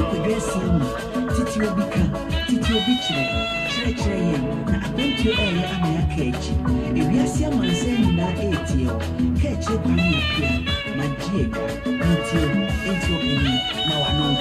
Progressive, Titi Obika, Titi Obichire, Chere, na Abentu Eye Amayakachi. If you see a man saying that 80, catch a Pamia, Magiega, until into opening, now I know.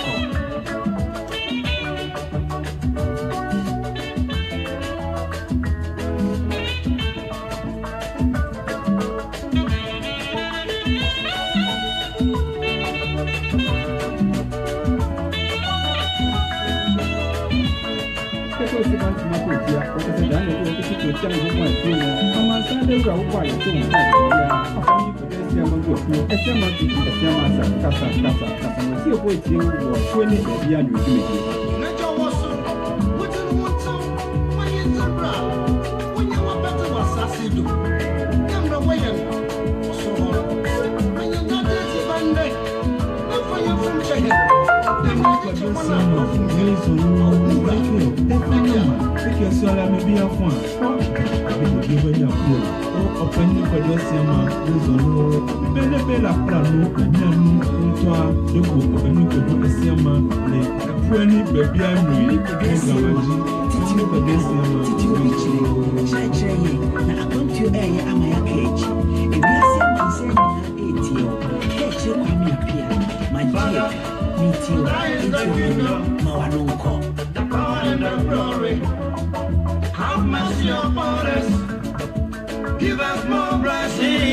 Give us more blessings.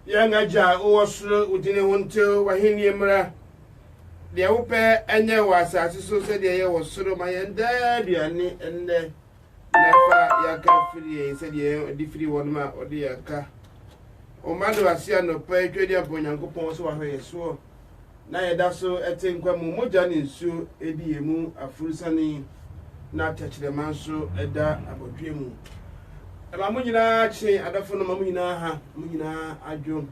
Young Aja, was Udine Wunto, Wahini Mura. The Ope and there was as so said there was sort of my and there, and Nafa Yaka Free, said ye, the free one ma or the Yaka. O Mado Asiano, pay trade upon Yanko Ponso, I saw. Naya Dasso, I think Mojan in Sue, Ediemu, a full sunny, not touch the manso, a da about dream. Mamuna chain at the phone, Mamina, Muna, Adjum,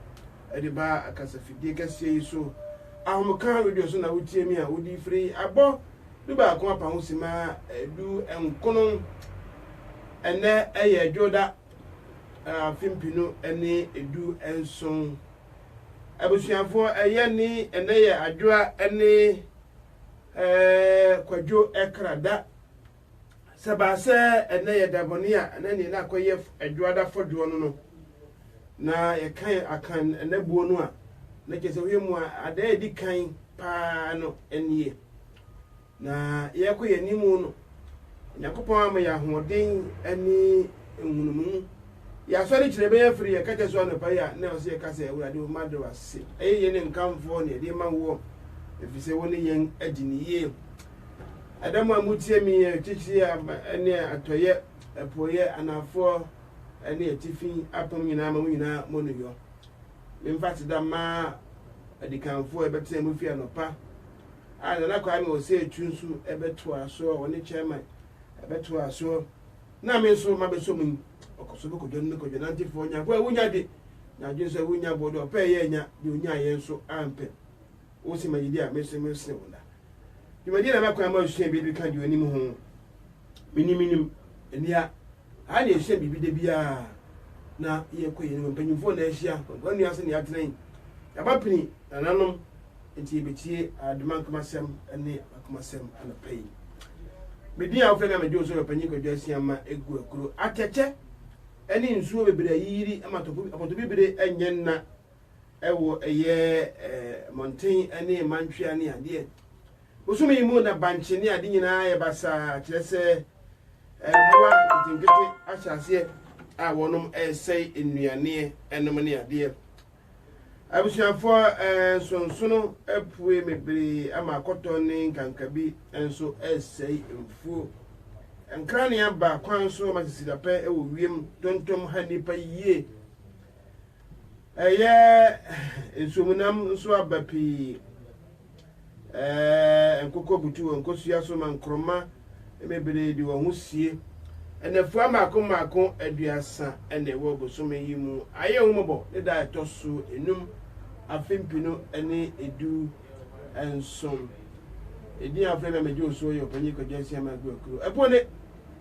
Ediba, a Casafi, Cassia, so I'm car with your son. I would tell me, I would be free. I bought the back up on Sima, do and Conon, and there a Joda, Fimpino, and do and song. I was here for a yanny, and there a draw any quadro ecrada. Sabase and they Dabonia, and then you not quite a drada for Jono. Na ye kan and the bonua. Like as a him a day di kind pano and ye. Na ye quay a new moon. Yakopama ya hoarding any moon. Ya sorry to the bear free a catches one of paya, never see a cassette where I do mother was sick. A yen come for near the man war. If you say only young edging ye. I don't want to tell me a teacher any a toye, a poye, and a four any a tiffin upon Mina Monuyo. In fact, that ma a decamp for a better movie and a pa. I don't know, I will say Chunsu, a bet to our soul on the chairman. beto aso na me so ma be so mu okoso be kodwo na ntifo nya kwa wunya de na dwe so wunya bodo ope ye nya de onya ye so ampe o si magidi a me so me se wona de magidi na makwa ma hwia bi ka de onim ho minim enia a na hwia bibi de bia na ye koye ne mpanyimfo na ahia wonu ase ne atena abapini nananom enti betie adman komasem ene akomasem ana pay medi a ofena me joso panyi ko dwasia ma egu akuro atete ene nsuo bebere yiri amatopo bebere enyenna ewo eye mountain ene mantwe ane ade osumi mu na banche ne ade nyina ye basa kirese mwa tingete achase a wonum esei enuane enom ne ade abusuafo sonsono apue mebere ama akoto ne nkankabi enso esei mfuo enkrane aba kwan so masisida pe ewo wiem tontom hanipa yie ensumunam nso abapi enkoko butu enkosua so mankroma mebere di wo husie enefu amaako aduasa ene wo bosome yimu aye humobo ne da etoso enum afimpino ene edu ensom edi afre na mejo so yo panyi ko jansia magu akuro epone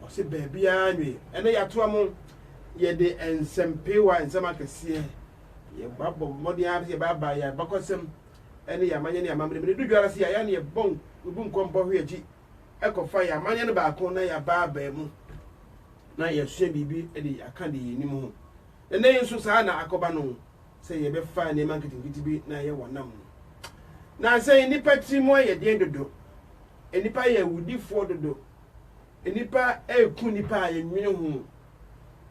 o se baabia nwe ene yato am ye de ensempewa ensama kese ye babbo modi abi ye baba ya bakosem ene ya manye ne amamre me dudwara se ya ne ye bon obu nkompo hweji ekofa ya manye ne baako na ya baba mu na yehwe bibi edi aka de yinim ho ene yenso saa na akoba no se ye be fa ne manketingiti bi na ye wonam na se nipa trimo ye den dodo enipa ye wudifo dodo enipa eku nipa ye nwene ho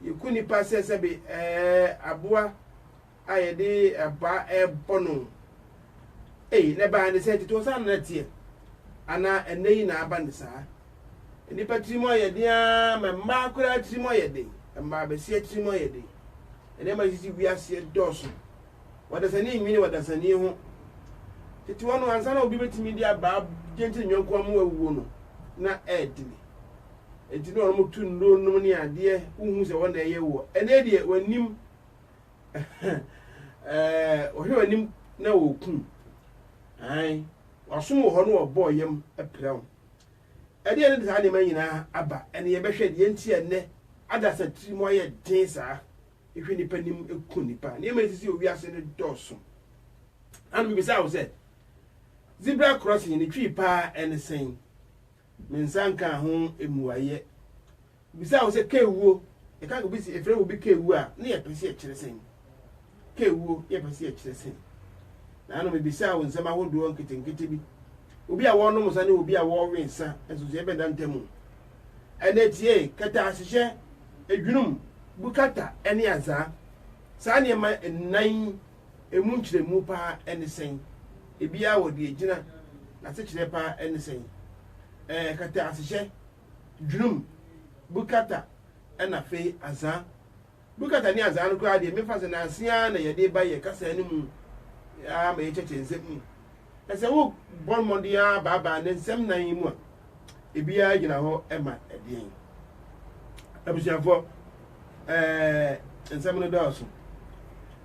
yeku nipa se be aboa ayede aba ebono ne ba ne se tito sa na tie ana eneyi na aba ne saa enipa trimo ye dia memma kura trimo ye de emma be sie trimo ye de ene ma sisi wiase doso wadasani nwini wadasani ho titi wono ansa na obi betimi dia ba genti nyonko amu awuwo no na edini etini ono mutu ndo no ni ade uhu se wona ye wo ene de wanim ohwe wanim na woku ai wasomo ho no obo yam apram ade ene de ade manyina aba ene ye behwe de enti ene adasa trimo ye den saa ehwe nipa nim eku nipa ne ma sisi owiase ne doso an bi bisa wo se zebra crossing ni twi pa enesen mensanka ho emuaye bisa wo se kewuo e ka go bisi efre wo bi kewu a ne ye pese e kiresen kewuo ye pese e kiresen na no me bisa wo nsema hodo nketinketi bi obi a wono musa ne obi a wo wensa enso ye benda ntemu enetie kata asihye edwunum bukata ene aza saa ne ma nan emu nkyeremu pa enesen ebia wo de gina na se kyere pa enesen kata asihye dwunum bukata ena fe aza bukata ni aza no kwa de mefa se na asia na ye de ba ye kasa ni mu ya ma ye cheche nsem ese wo bon mondia baba ne nsem nan mu a ebia gina ho ema edien abusiafo nsem no dawso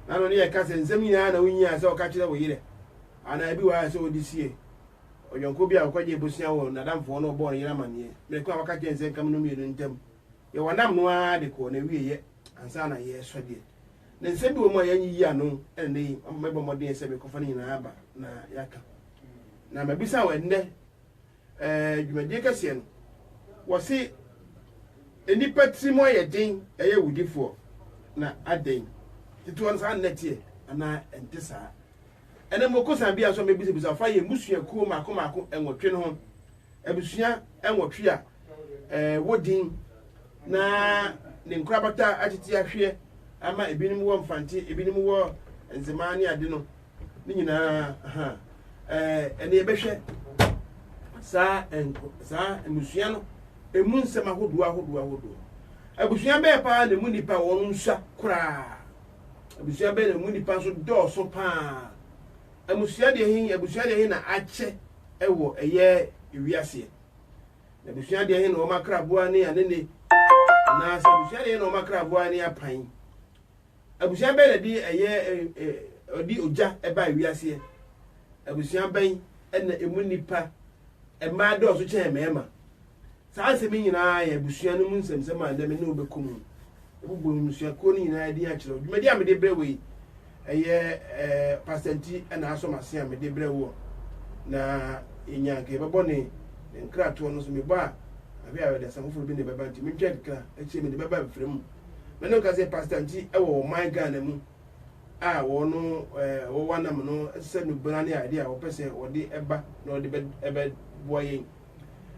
na no ne ye kasa nsem nyina na wunyi ase o ka kire wo yire ana bi wa ase odisie oyonko bi a kwaje bosia wo na damfo no bo yira mane me kwa waka je nsem kam no mienu ntem ye wonam no a de ko na wieye ansa na ye sode ne nsem bi wo mo yanyi ano ene mebo modin se be ko fa nyina aba na yaka na mabisa wo enne dwumadie kase no wo se enipa trimo ye den eye wudifo na aden titu on sa netie ana entisa ene mokosan bia so mebisa fa ye musua kuo mako enwotwe no abusua enwotwe a wodin na ne nkrabata atiti ahwe ama ebinim wo mfante ebinim wo enzemani ade no ni nyina ene yebehwe sa musua no emu nsem ahodo abusua be pa na mu nipa won nsa kura abusua be na mu nipa so do so pa abusua de hin na ache ewo eye ewiase abusua de no makra boa ne anene na sa abusua de no makra boa ne apan abusua be na di odi oja eba wiase abusua ban na emu nipa ema do so chen mema sa asemi nyina ya abusua no mu nsem ande me ne obekom ebubo abusua ko ni nyina di akire dwumadi amede brewe pasenti na aso mase amede brewo na enyanke bebo ne nkrato no so me ba abi awe da samfo bi ne beba nti me twa kra echi me de beba frem me no ka se pasenti ewo my Ghana mu a wo no wo wanam no se no bra ne ade a wo pese wo de eba na wo de ebe boyen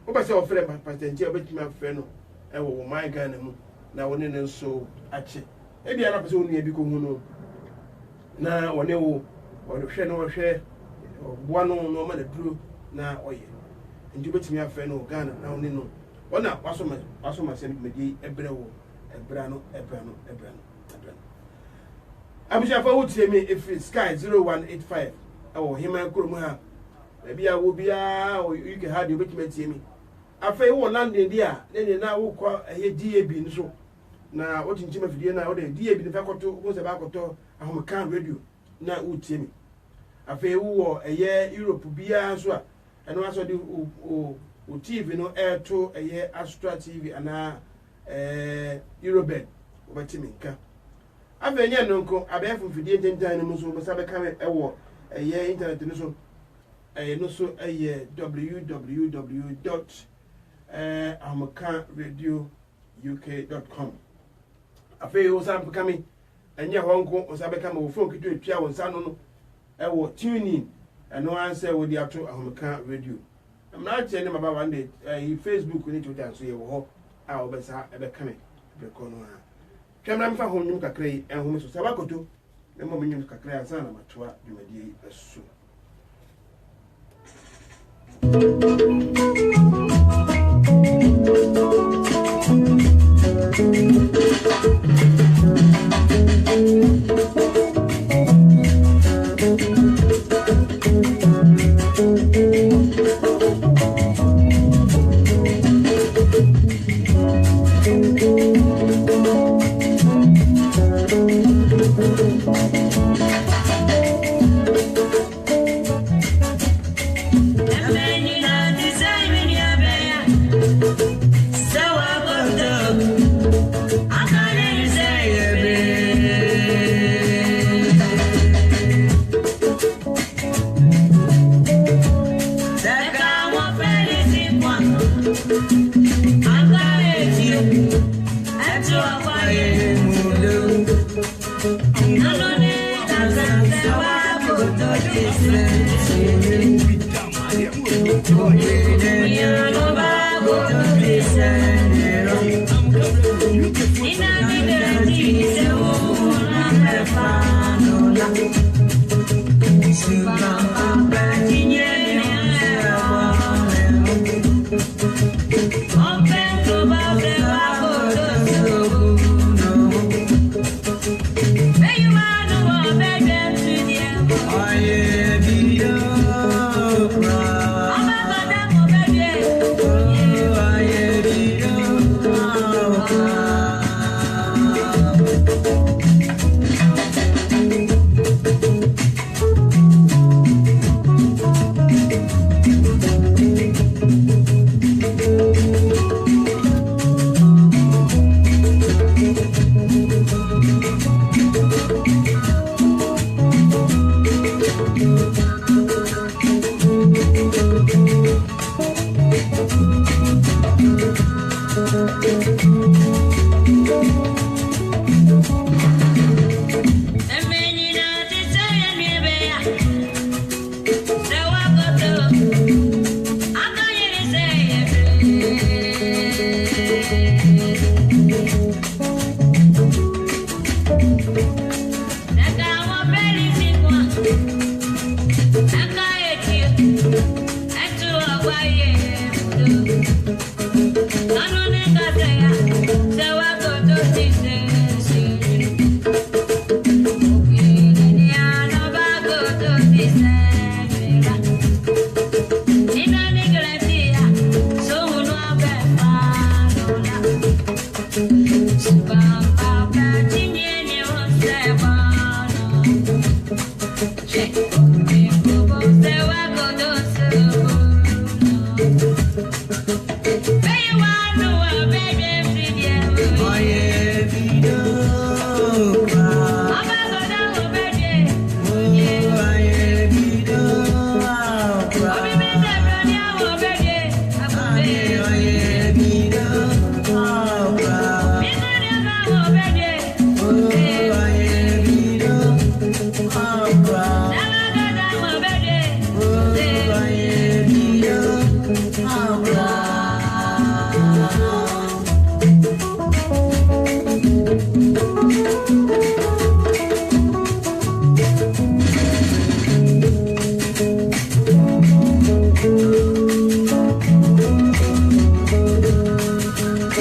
wo pese wo frem pasenti obetimi afre no ewo my Ghana mu na wo ne nso ache e bia na pese wo nu bi ko hu no na wo ne wo hwe no hwe boa no no ma na duro na oye nti betimi afre no Ghana na wo ne no ona waso ma se medi ebrewo ebra no abisha fa wutie me if sky 0185 awo hima kromu ha bia wo bia you can have the betimi tie me afei wo landing dia ne na wo kwa DAB nso na wo tinchima video na wo de DAB ne fa koto wo se ba koto ahomekan radio na wo tie me afei wo Europe bia so a eno aso de o TV no air to Astra TV ana Eurobed obetimi nka afenya no nko abefo fidie tentan no so besa be kame ewo internet no so no so www.amakanradiouk.com afei o sam kame enye ho nko o sabe kame wo phone kitu etua wo nsa no ewo tuning eno anse wo di ato Amakan radio I'm not telling you about one day. Facebook we need to dance so you ho a obesa ebe kame be kono a twamra mfa ho nyum kakrai en ho so sabakoto na mo nyum kakrai ansa na matoa dwumadie asu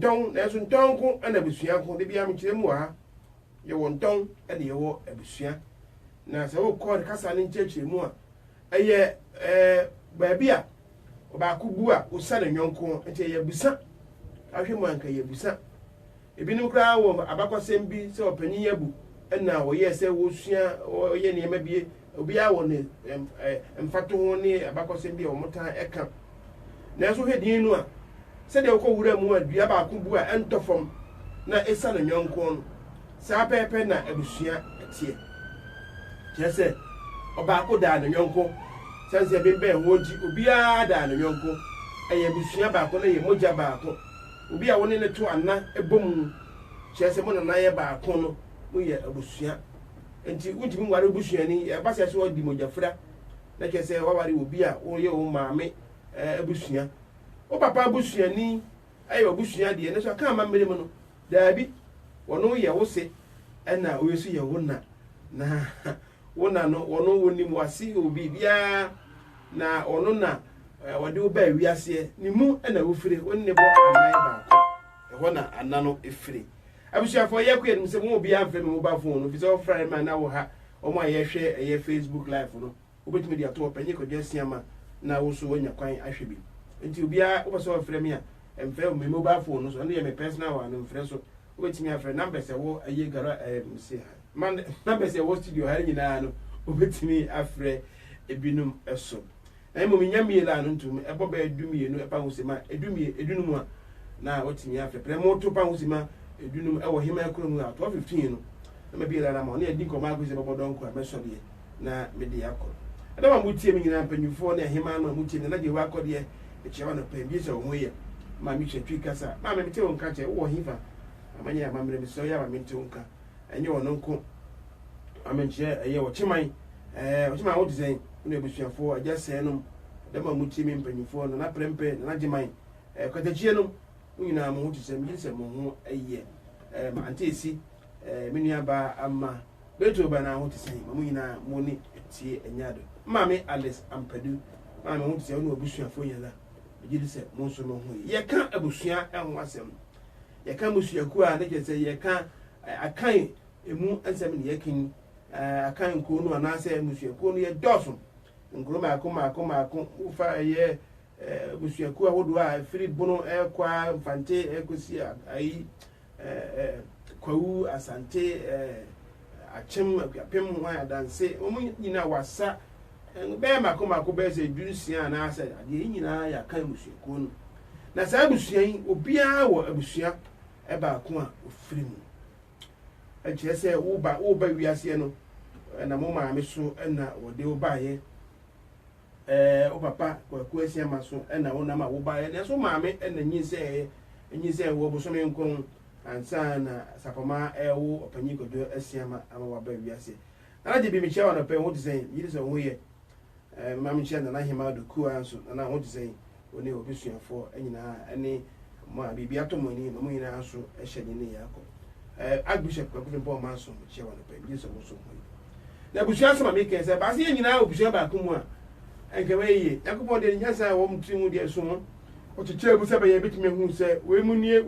ntɔn na ɛso ntɔn ko ɛna abusua ko de bia mekyerɛ mu ha yɛwɔ ntɔn ɛna yɛwɔ abusua na sɛ wokɔ kasa ne nkyerɛkyerɛ mu a ɛyɛ baabi a ɔbaako bu a wosa ne nyɔnko nti ɛyɛ busa ahwɛ mu anka yɛ busa ebinom koraa wɔ abakɔsɛm bi sɛ ɔpanyin abu ɛna wɔyɛ sɛ wɔsua ɔyɛ nneɛma bie obiara wɔ ne mfato ho ne abakɔsɛm bi a wɔtaa ɛka na ɛso hwɛ din no a sɛdeɛ wokɔ wura mu a dua baako bu a ɛntɔ fam na ɛsa ne nyɔnko no saa pɛɛpɛ na abusua ɛteɛ kyerɛ sɛ ɔbaako daa ne nyɔnko sɛnsɛ bɛbɛn wɔgyi obiara daa ne nyɔnko ɛyɛ abusua baako na yɛ mogya baako obi a wɔne ne to ana ɛbɔ kyerɛ sɛ mo nana yɛ baako no mo yɛ abusua nti wontumi nware abusuani ɛba sɛ so ɔdi mogyafra na kyerɛ sɛ waware obi a wɔyɛ wo maame abusua wo papa abusuani ayɛ abusua deɛ ne so aka ama mmere mu no daabi wɔno yɛ wo se ɛna ɔyɛ so yɛ wo na na wo na no wɔno wɔnim wase obi biara na ɔno na wɔde wo ba wiaseɛ ne mu ɛna wofire wɔn ne bɔ anan baako ɛhɔ na ana no efire abusuafo yɛ kɔ yɛnim sɛ mo obi amfɛ me mobile phone no fi sɛ ɔfrɛ ma na wo ha ɔmo a yɛhwɛ ɛyɛ Facebook live no wobɛtumi de ato ɔpanyin kɔdwa siama na wo so wonya kwan ahwɛ bi nti obiara wopɛ sɛ ɔfrɛ me a ɛmfɛ me mobile phone no so ɛno yɛ me personal one no mfrɛ so wobɛtumi afrɛ numbers ɛwɔ ɛyɛ gara mse ha man numbers ɛwɔ studio ha nyinaa no wobɛtumi afrɛ ebinom ɛso na mmom nya miela no ntum ɛbɔ bɛ edumienu ɛpa hosema edunum a na wotumi afrɛ prɛ mo to pa hosema edunum ɛwɔ hema ekromu a 12:15 no na mabiela na ma na edi nkɔma agozi bɔbɔ dɔnko a mɛsɔdeɛ na mede akɔ ɛdama mo tie me nyina mpanyufo na hema no mo tie na gye wa akɔdeɛ ekyɛwa no pɛn bi sɛ wo ho yɛ ma mi hwɛ twi kasa ma me te wo nka kyɛ wo hifa amanya ya mamre mi so ya ma me te wo nka ɛnyɛ wo no nko amenkyɛ ɛyɛ wo kyeman ɔkyema wo design na ebusuafo agya sɛ no dama mo tie me mpanyufo no na prɛmpɛ na gyeman kwatakyie no nyina mo ho te sem yise mo ho eye ma antesi me nua ba ama beto ba na ho te sem mo nyina mo ni tie enyado maame Alice Ampadu maame ho te sem no obusuafo yela gidi se mo so mo ho ye ka abusua ho asem ye ka musuaku a ne je se ye ka akan emu asem ne ye kin akan ko no anase musuaku no ye doso nkuro maako ufa ye busuaku ahodo a firi bono kwa mfante ekosi ayi kwawu asante achem apem ho adanse omu nyina wasa be maako be se dunsia na asa ade nyina ya kan busuaku no na sa busua yi obia wo abusua e ba ko a ofiri mu e je se wo ba wiase no na mo maame so na wode wo ba ye o papa kwa esi amaso na wona ma wo ba ye so maame na nyinse wo bo so me nkon ansa na sapama wo opanyi kodo esi ama wa ba wiase na je bi mi che wa no pe wo disen yiri so wo ye maame che na hima do ku anso na wo disen oni obisuafo anyina ene ma bibi atomoni no mo nyina anso ehye ni yakọ Archbishop Kwakufempo manso che wa no pe yiri so wo so wo na busua so ma me ken se ba se nyina obusua ba kumu a enkewe yakubon de nyasa wo mtrimu de so mo o chiche bu se ba ye bitime hu se we munie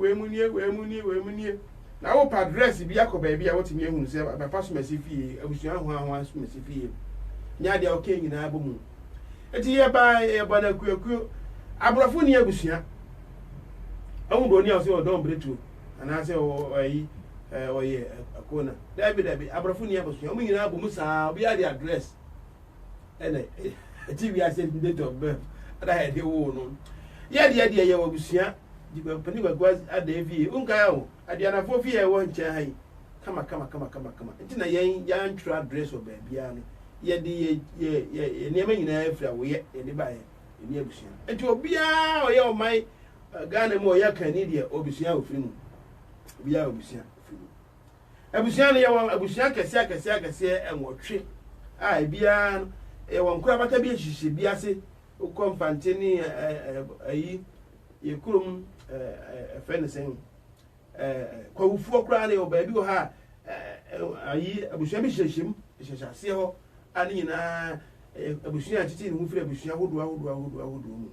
na wo pa address bi yakoba bi a wo timi hu se ba paso mesifie abusua ho aso mesifie nya de okay nyina abomu eti ye ba na kuaku abrofo ni abusua awu do ni o se o don bretu ana se o yi oye akona dabi abrofo ni abusua mu nyina abomu sa obi a de address ene TV I said date of birth ada he de wo no ye ye wabusua pani gwagwa ada evi unka ya wo ade anafo fi ye wo nche han kama ntina yen ya ntwa address of bia no ye de ye niam nyina afira wo ye de ba ye ni abusua enti obia oye o mai Ghana mo ya kan ni de obusua ofiri mu obia obusua ofiri mu abusua no ye wo abusua kese enwotwe a bia won kura bata bi hihye bi ase ukom fanteni ayi yekurum fenesen kwawufuo kura na oba bi ho ha ayi abusua bi hyehyem hyehyase ho ani nyina abusua titi ne hu fira abusua hodo mu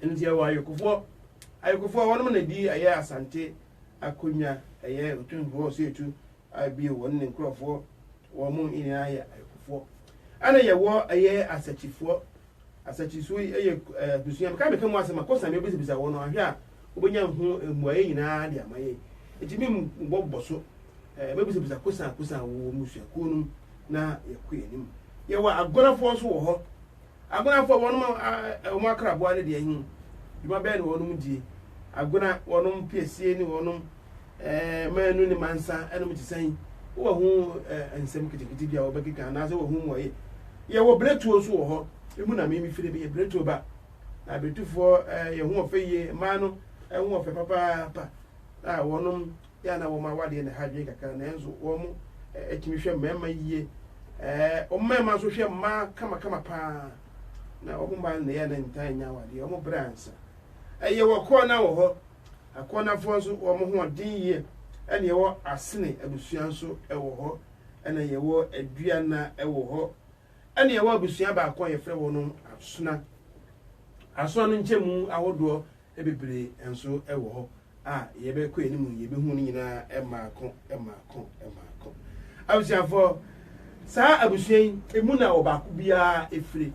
enti ya wa ayekufo wonom na di aye asante akonya aye otunfo so etu abi won ne nkrofo wo mu ina aye ayekufo ana ye wo aye asachifo aye busuya ka be kemu asema kosa me bisa wo no ahwe a obenya hu muaye nyina de amaye etimi mbobbo so me bisa kosa wo musuya kunu na ye enim ye wa agorafo so wo ho agorafo wono mo akrabo ane de hin duma be ne wono mdi agora wono piesie ni wono manu ni mansa ene mtisan wo hu ensem kitikiti bia wo bekika na so wo hu muaye ye wo bretuo so wo ho emu na me fire be ye bretuo ba na betufo ye hu ofeye ma no hu ofe papa na wonom ya na wo ma wade na hadwe kaka na enzo wo mu etimi hwe mema yie o mema so hwe ma kama pa na wo mba na ya na ntan nya wade o mu bransa ye wo ko na wo ho akona fo so wo mu ho din yie ene ye wo asene abusua so wo ho ene ye wo aduana wo ho ene ye wo abusua ba akon ye frɛ wo no aso no nchemu ahodo ebebere enso wo ho ye be kɔ enimu ye be hu ni nyina emaako abusua fo saa abusua yi emu na obako bia efire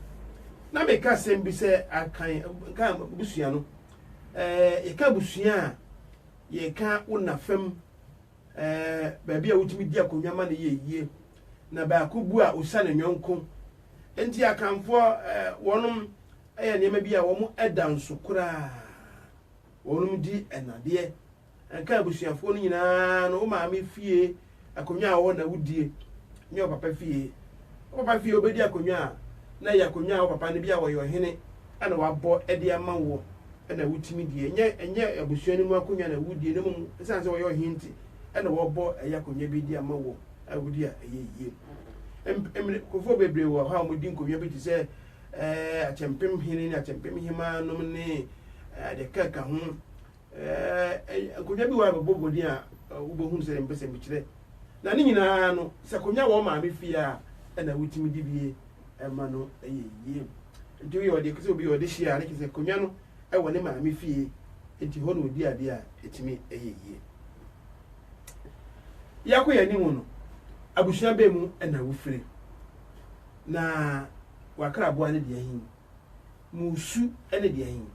na me ka sem bi se akan ka abusua no ye ka abusua ye ka una fam ba bia wutimi di akonwa ma na ye na ba ko bu a osa na nwonko enti akanfo wonom eye niam bia wo mu edanso kura wonom di enade enka abusuafo no nyina no o ma me fie akonwa wo na wudie nye papa fie obedi akonwa na ya akonwa wo papa ne bia wo yo hene ana wabɔ ede ama wo ana wutimi die enye abusua no mu akonwa na wudie no mu sanse wo yo hinti ana wobɔ eya akonwa bi di ama wo awudi a eyeye kofo bebre wo ha mo di nkonwa bi ti se achempem hene ni achempem hima no ne de kaka ho akonya bi wa bobodi a ubohun se mpese mchire na ni nyina no se akonya wo ma me fie a na wutimi di bie ema no eyeye nti we ode kese obi ode hia ne kese akonya no wo ne ma me fie nti ho no odi ade a etimi eyeye yakoya ni mu no abusua be mu na wufire na wakra boa ne de ahin musu ene de ahin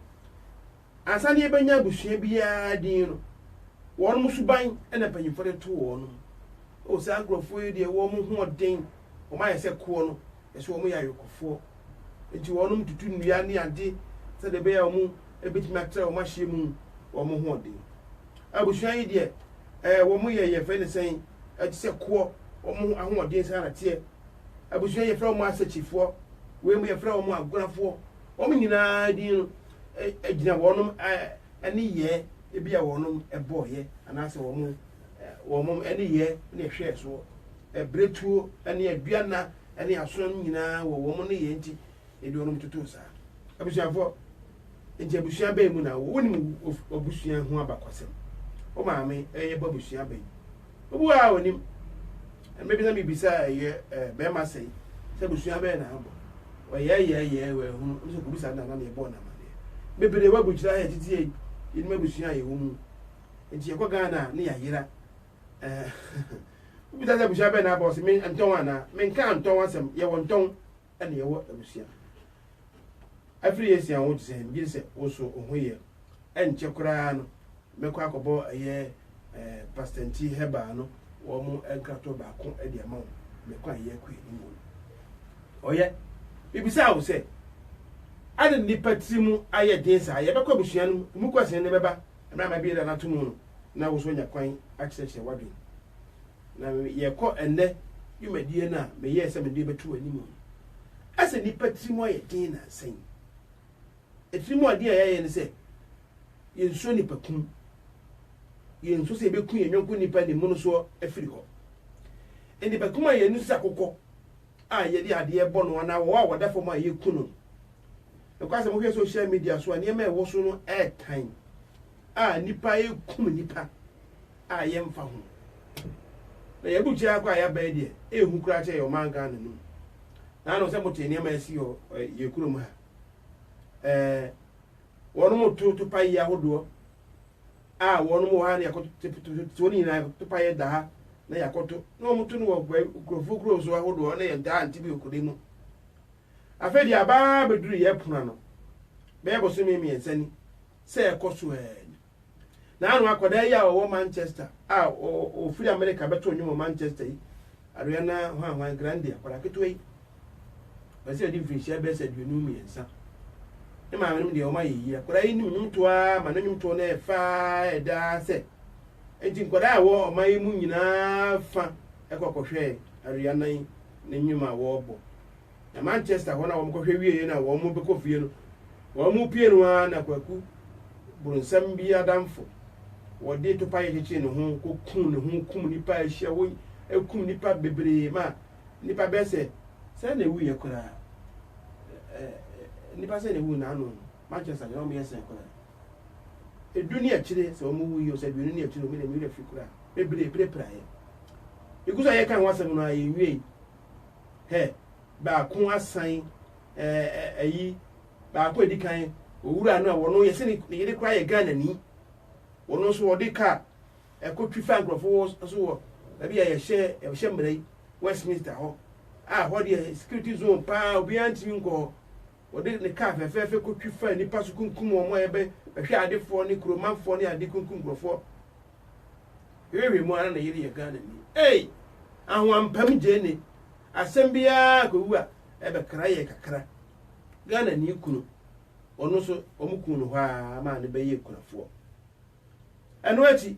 asane ebanya abusua bia din no won musu ban ene panyimfore to won o se agrofo yi de wo mu ho den o ma yese ko no yese wo mu ya yokofo enti wonum tutu nnua ne ade se de be ya mu ebetima tra o ma hye mu wo mu ho den abusua yi de wo mu ye fe ne sen ati se ko wo mu aho den sa na tie abusua ye fra wo mu asachifo we mu ye fra wo mu agorafo wo mu nyina din ejina wonum ani ye ebi a wonum eboye anase wonum ani ye ne hwe so ebretuo ani aduana ani aso nyina wonum ne ye nti edi wonum tutu sa abusuafo nje abusua be mu na wonim abusua ho abakosem o maame eye babusua be obu a wonim mebi na bibisa ye be ma sei se abusua be na abo ye we hu so kubisa na na ye bo na bebere wa bujira ya titi yi ni mabusua ye wo mu enti ye ko Ghana ne ya yira ubita za busha be na boss me anton ana me nka anton wasem ye won ton ene ye wo abusua afri ye sia wo tse bi se wo so ohoye enche kura no me ko akobo ye pastenti heba no wo mu enkrato ba ko e de ma me ko aye ko ni mo oye bibisa wo se ade nipa timu aye densa ye bekọ busua no mu kwase ne beba na ma bi da na tumu no na wo so nya kwan akyeche wadwe na ye kọ enne yumedie na me ye se me de betu animu ase nipa timu aye den na sen etimu ade aye ne se ye nso nipa kun ye nso se be kun ye nyonko nipa ne mu no so afiri ho nipa kuma ye nu sa kokọ a ye de ade e bọ no na wo a wodafo ma ye kunu because mo social media so ani e wo so no airtime nipa e kum nipa ye mfa ho na ye buchi akwa ya ba de hu kura che yo manga na nu na no se mo te ni ma esi yo ye kuro mu ha wono mo to pa ya hodo wono mo ha na yakoto to ni na to pa ye da ha na yakoto no mo to no wo krofo kuro so hodo na ye da antibi okode mu afedi aba beduru ye puna no be bo so memi ensani se ekoso na anu akoda ya wo Manchester o free America beto onyu Manchester yi Ariana hwan grande akoda ketoi ba se di finche be se duenu mi ensa e ma menum de o ma yi akoda yi nim nyumtoa ma nyumto na e fa eda se enti akoda wo o ma yi mu nyina fa ekokohwe Ariana yi ne nyuma wo bo na Manchester hona wo mko hwe na wo mo be ko fie no wo mo pie no na kwaku burunsam bi adamfo wo de to paye cheche no ho ko kun no ho kum nipa ahia wo ekum nipa bebre ma nipa bese se na wu ye kura nipa se na wu na no Manchester no me yesa kura dunia chire se wo mo wu yo se dunia chire me na mi refi kura bebre praye igusa ye kan wasem no aye wi ba kun asan ayi ba ko edikan owura no a wono ye se ne yede kra ye Ghana ni wono so wodi ka ekotwi fa nkrofo so wo ba bia ye hye mrei Westminster ho ho de security zone pa obi antimi nko wodi ne ka fefe kotwi fa ni paso kunkum o mo ye be hwe adefo ni kromanfo ni ade kunkum nkrofo wewe mu ana na yede ye Ghana ni ahwampam je ne asembia ko wu a ebe kraye kakra Ghana ni kunu ono so omukunu hwa ma ne beye kunafo eno ati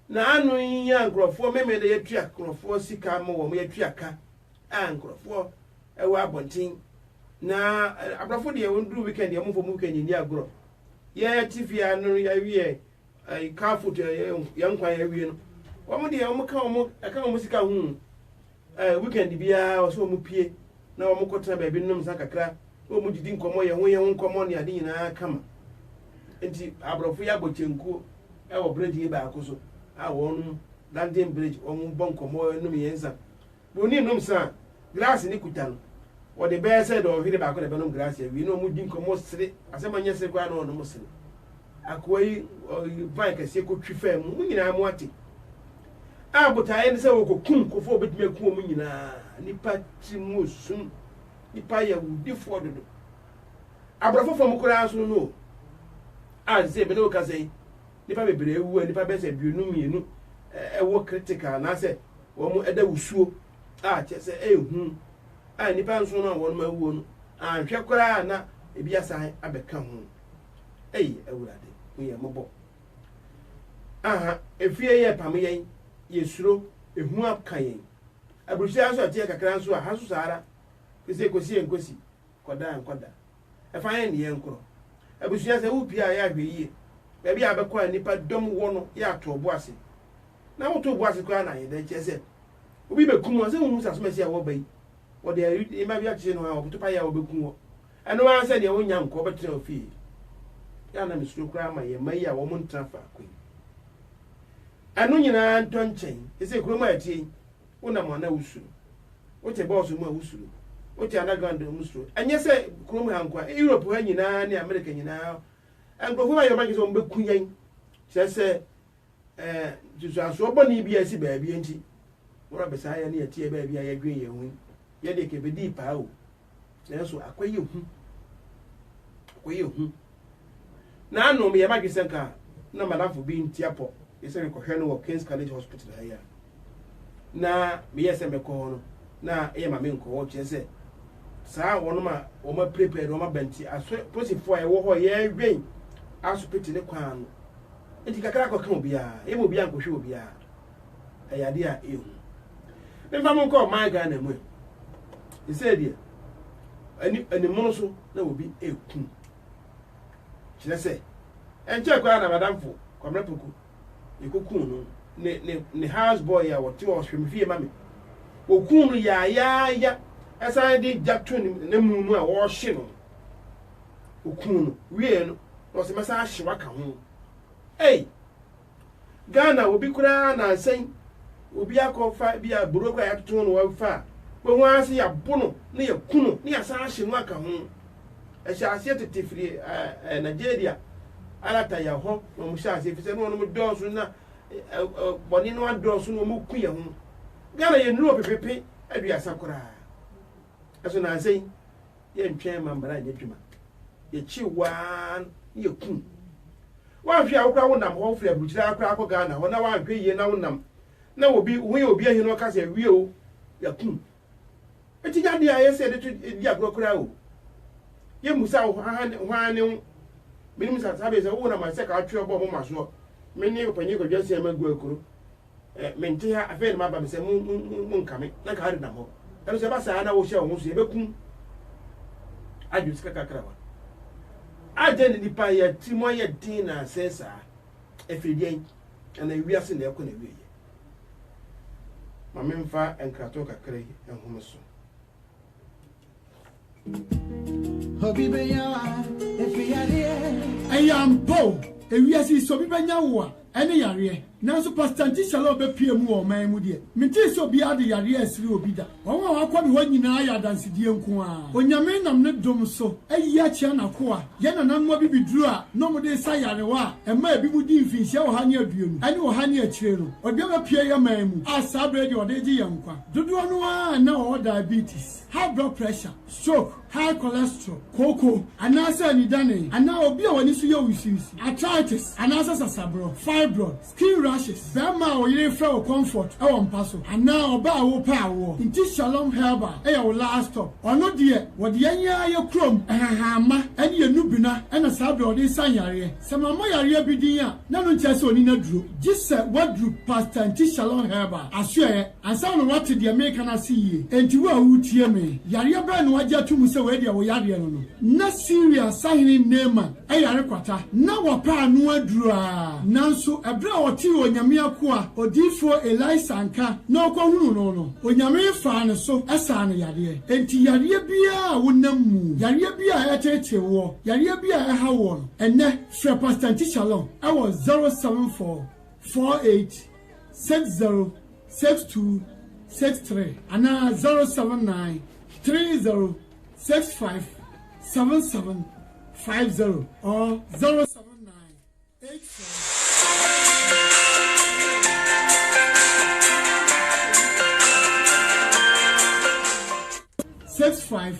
na anu yin nkrofo meme de yetua nkrofo sika mo wo mo yetua ka nkrofo ewa abontin na abrafo de wondru weekend ye mfo mu weekend ni agro ye TV anu ya wie ka foto ye nkwan ya wie no wo mo de wo mo ka wo mo sika hu weekend bia o so mu pie na wo mo kotena ba bi num san kakra o mu didi nkomo ye ho nkomo ne ade nyina kama enti abrofo ya bochenku e wo bridge ba akoso a won landing bridge on bonko mo no me yensa boni nom sa glass ni kuta no wo de be say do hire ba ko de be no glass ya wi no mu din ko mo sire asema nya sire kwa no no mo sire akwai vai ka se ko twifa mu nyina mu ate a botaye ne se wo ko kun ko fo betime ku mu nyina nipa ti mu sun nipa ya wudi fo dodo abrafo fo mu kura so no a se be no ka sei nipa bebre ewu nipa be se bionu mienu wo critical na se wo mu eda wusuo a che se ehu a nipa nso no wo no ma wuo no a hwe kura na ebi asan abeka ho ewurade ye mobo aha efie ye pam yen yesuro ehu aka yen aburusia so tie kakra nso a haso sara kese kosi enkosi koda nkoda efa yen ne yenkro aburusia se wo pia ya hwe yie baby abekwa nipa dom wo no ya to bo ase na wo to bo ase kwa na ye de chese obi bekum wo se wo musa so mesi a wo bai wo de e ma bia che no wo to pa ya wo bekum wo eno an se de wo nya nko betre ofi ya na misuru kra ma ye mai ya wo mun trafa akoi anu nyina ntonchen ese kuroma atie wona mo na usuru wo te boss mu a usuru wo te underground mu usuru anye se kuroma hankwa Europe ha nyina ne America nyina ankrofo ayo ma gizo mbeku yen chese jusu aso boni bia si ba bia nti wora besa ya ne atie ba bia ya dwen ye hu ye de ke bedi pa o so akwaye hu na anu me yaba gisenka na madam for being tiapo yese ko hwe no wo King's College Hospital ya na me yese me ko no na e ma me nko wo chese saa wono ma wo ma prepare wo ma banti aso posifo e wo ho ye dwen hospital ne kwan no enti kakra ko kan obia e mo bia nko hwe obia ayade a ehu me fa mo ko my Ghana mu yese dia ani mono so na obi ekun chese enche kwa na madam fo kwamra poku ekokun no ne house boy ya wote o hwemfie mame okun no ya esa di jakto ne munu a wo hye no okun no wie no o se masa ahye waka ho Ghana obi kura na sen obi akofa bia buroko ya to no wa fa wo ho ase ya bono ne ya kunu ne ya sa ahye no aka ho Asia tetifiri Nigeria alata ya ho no mu sha se fi se no mu dosu na boni no adosu no mu ku ye ho Ghana ye nuro pepepe adua sakora aso na sei ye ntwen mambara ye dwuma ye chi wan ye ku wa hwe akora wonam ho fri abuchira akora akọ Ghana ho na wa hwe ye na wonam na obi ahi no ka se wie o ya ku eti jade ya ye se de di akora o ye musa hwane minim sa sabe se wo na ma se ka atwe obo mo maso meni panyi ko dwase ma gu akuro menti ha afa ni ma ba me se mu nkame na ka hari na ho eno se ba sa na wo hye wo so ye bekum aju sika kakra wa aje ni pa ya timo ye din na sesa efridien na wiase na ekọ na wiye ma memfa enkrato kakra enhom so Ayampo, ewiasi so bi benya wo a ene yare nanso pastor Ntishala be pie mu o man mu de menti so bi ade yare asiri obi da won wa akọ bi ho nyina ya dansedie nko a onyame nam ne dom so ayi achia nako a ye nanan mo bi biduru a no mo de sa yare wa ema bi mu di mfinhia wo ha ne aduonu ane wo ha ne akire no obi be pie ye man mu a sabre de ode gi yankwa dodo no a na o diabetes high blood pressure stroke high cholesterol koko anasa ni dane ana obi a wani so ye wisisi arthritis anasa sasabro fibroid skin rashes bema o yire fra o comfort e won paso ana oba a wo pa wo Ntishala herba e ya wo last stop ono de wo de anya ye krom ahahama ene ye nubina ena sabre ode sanyare se mama yare bidin a na no ntia se oni na duro gise wadru pastor Ntishala herba asue ansa no what de America na see enti wo a wutie me yare ba no agya tumu se we dia wo yare no na serious sahini nema ayare kwata na wapa anu adura nanso ebra oti onyame akoa odifo Elisa anka na okohunu no onyame fa ne so esa ne yare enti yare bia wonam mu yare bia echeche wo yare bia eha wo no enne frɛ Pastor Shalom I was 074 48 60 62 63 and 079 30 65 77 50 or 079 84 65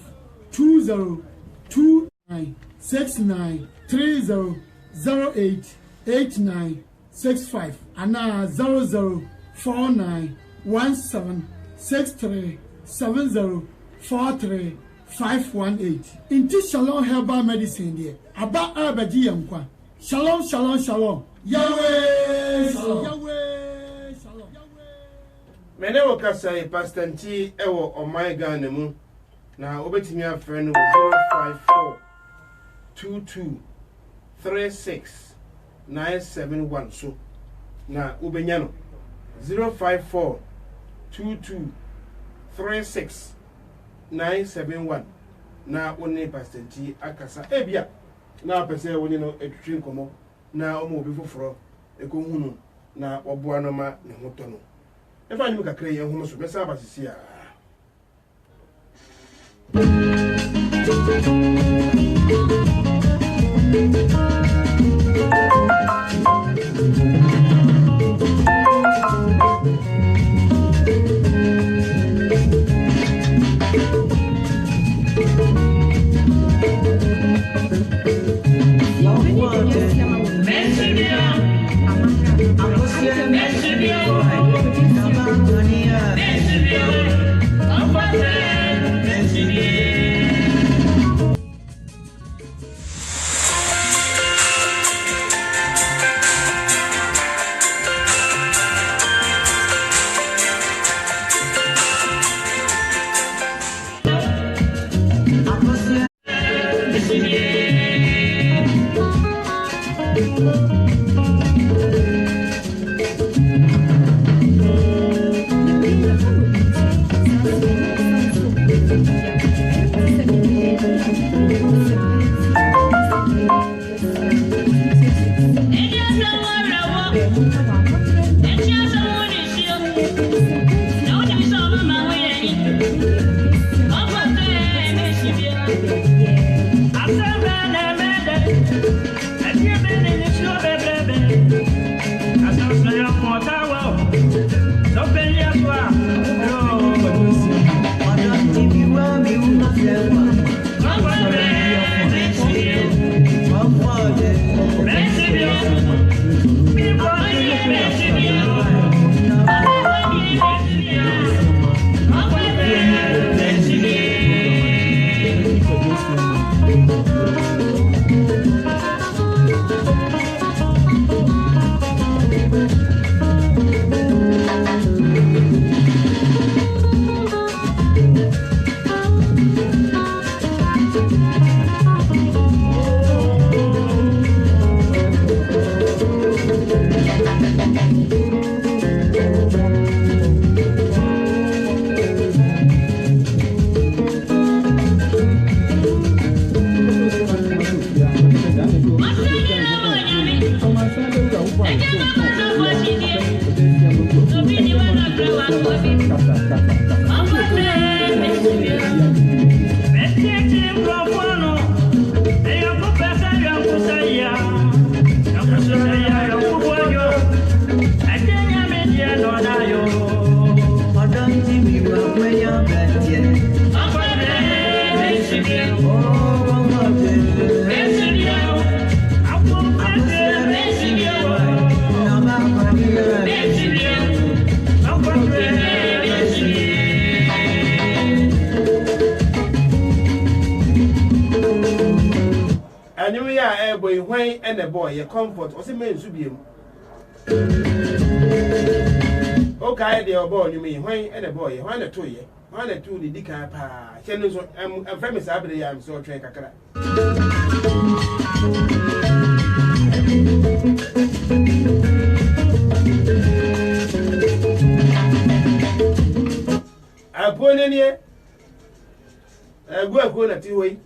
20 29 69 30 08 89 65 and 00 49 17 63 70 43 518. Inti Shalom Herbal Medicine there. Aba abaji yankwa. Shalom, shalom, shalom. Yahweh, shalom. Yahweh, shalom. Mene wakasa Pastor Nti ewo Omega nemu na obetimi afrɛ no 054 22 36 971 so na ubenya no 054 22 36 971 na woni Pastor Nti akasa ebia na pese woni no etwetwe nkomo na omo obi foforo ekohunu na oboa no ma ne hoto no efa ni kakra ye hu so besa abasisi a boy when and the boy comfort or say men subiem. kai de obo you me when and the boy when the two ye when the two the dika pa chenu so am famous abere ya am so twen kakra apone nie egu na ti hoyi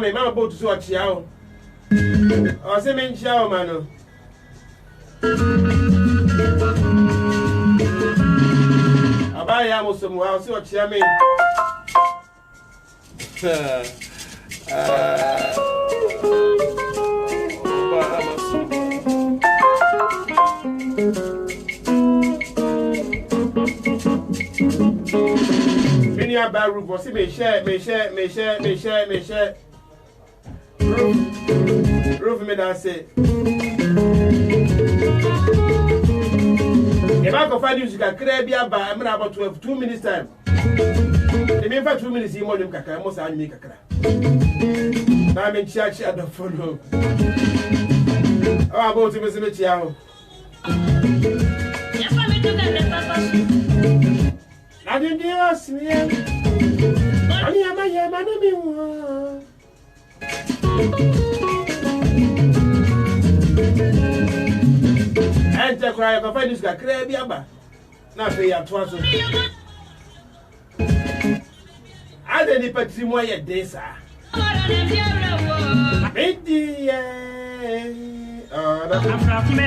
me mama boat so achia o se me nchia o mano abaya mo so mo o se achia me Many are bad roof, see me share. Roof me that say. If I can find you can create by I'm about 2 minutes time. The mean for 2 minutes you more than kaka, most I make a crack. I'm in church at the phone. Oh, about to miss me chiao. I didn't ask me. I am my man. And the cry of a got crab yaba. Now pay up twice. I didn't put him away at this. Baby, I'm from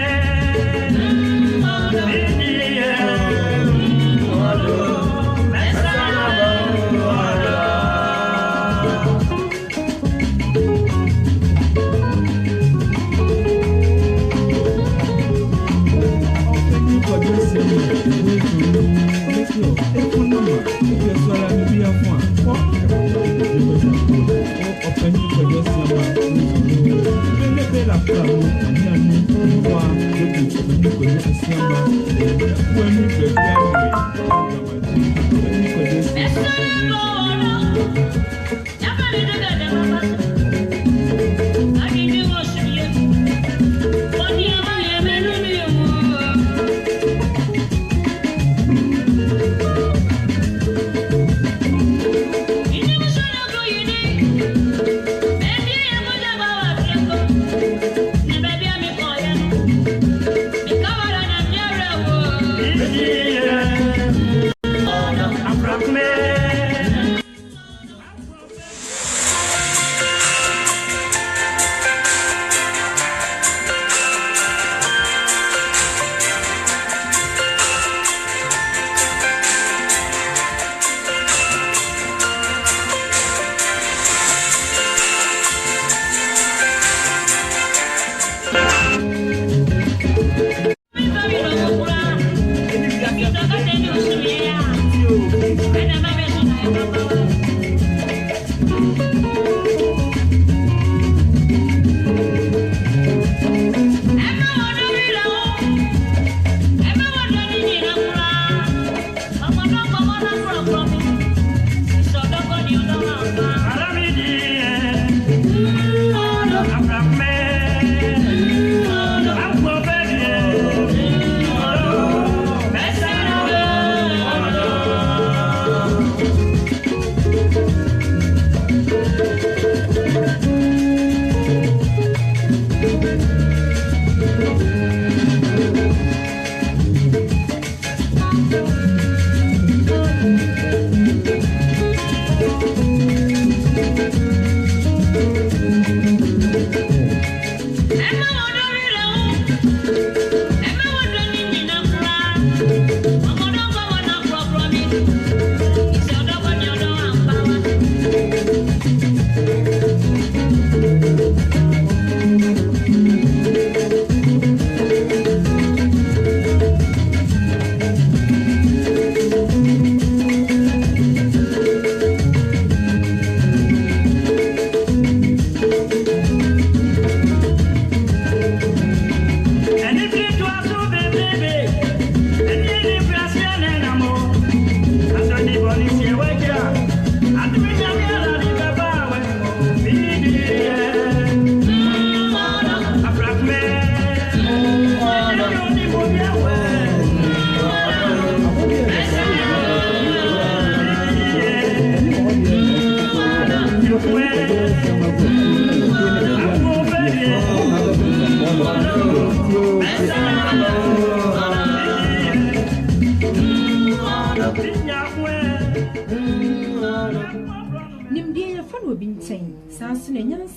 yeah.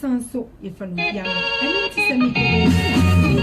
Sanso, if I'm young, I need to send me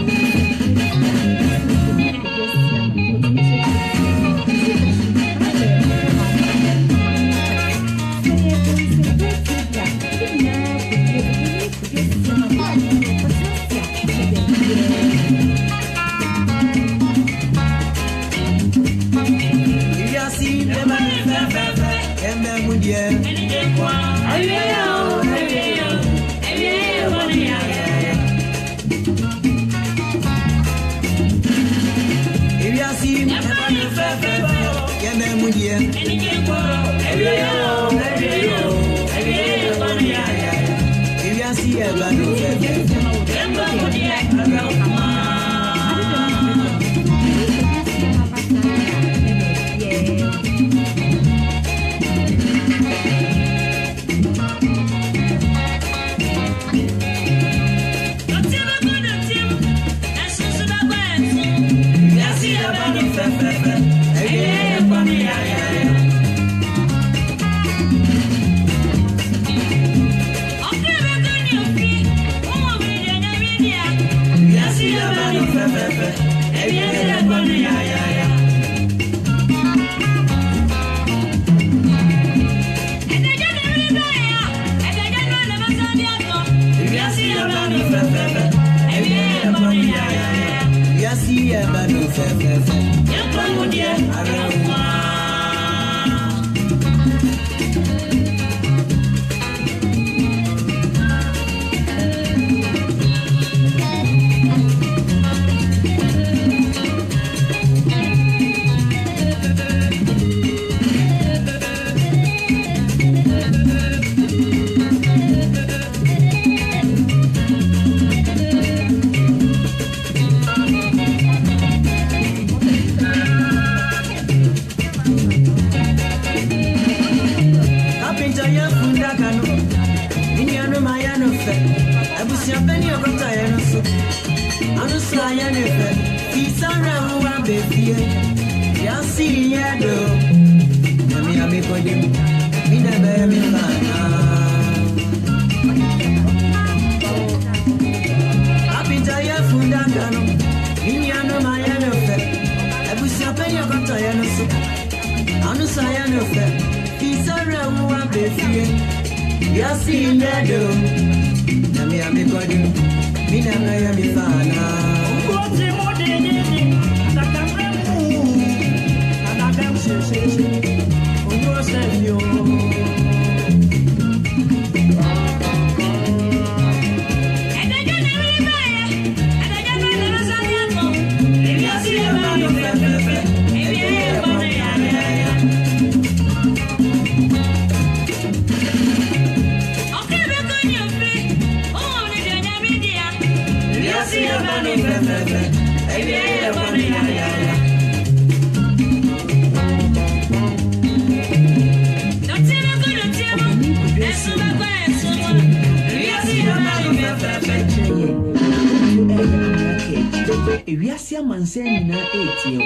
Ewiasia mansen na etio.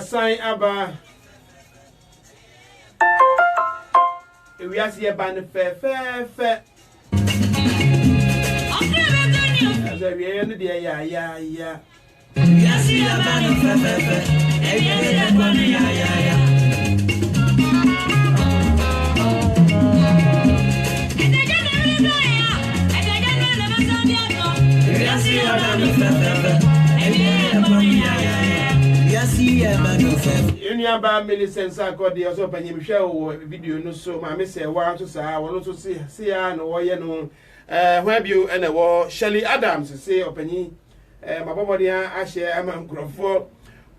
Sign aba we are see about the fair as we are in the yeah we are see about the fair Union by Millicent Sarkody also penny show video no so my miss a while to say I want to see no way no where you and a war Shelley Adams say open my body I share I'm for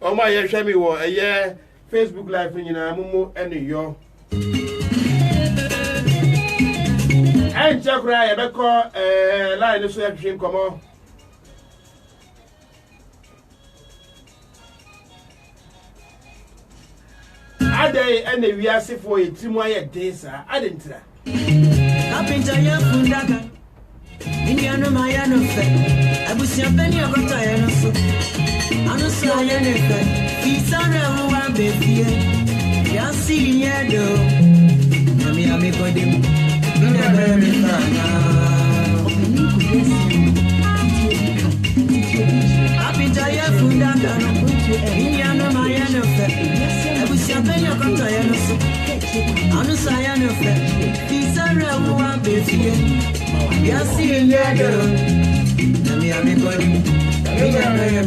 oh my year shame me a year Facebook live in Mumu and yo and Jack Ray because line so dream come on. Ade and we are safe for it. Timoya days, I didn't try. Kapinta ya fundaka. Indiano Mayano fe. I was your penny of a tire. I was so young. He's on a one baby. Yancy Yado. Yami for them. Kapinta ya fundaka. Indiano Mayano fe. Champagne or Contayano, Anusayano, he's a real one, baby. You're seeing your girl. Let me have a body. Let me have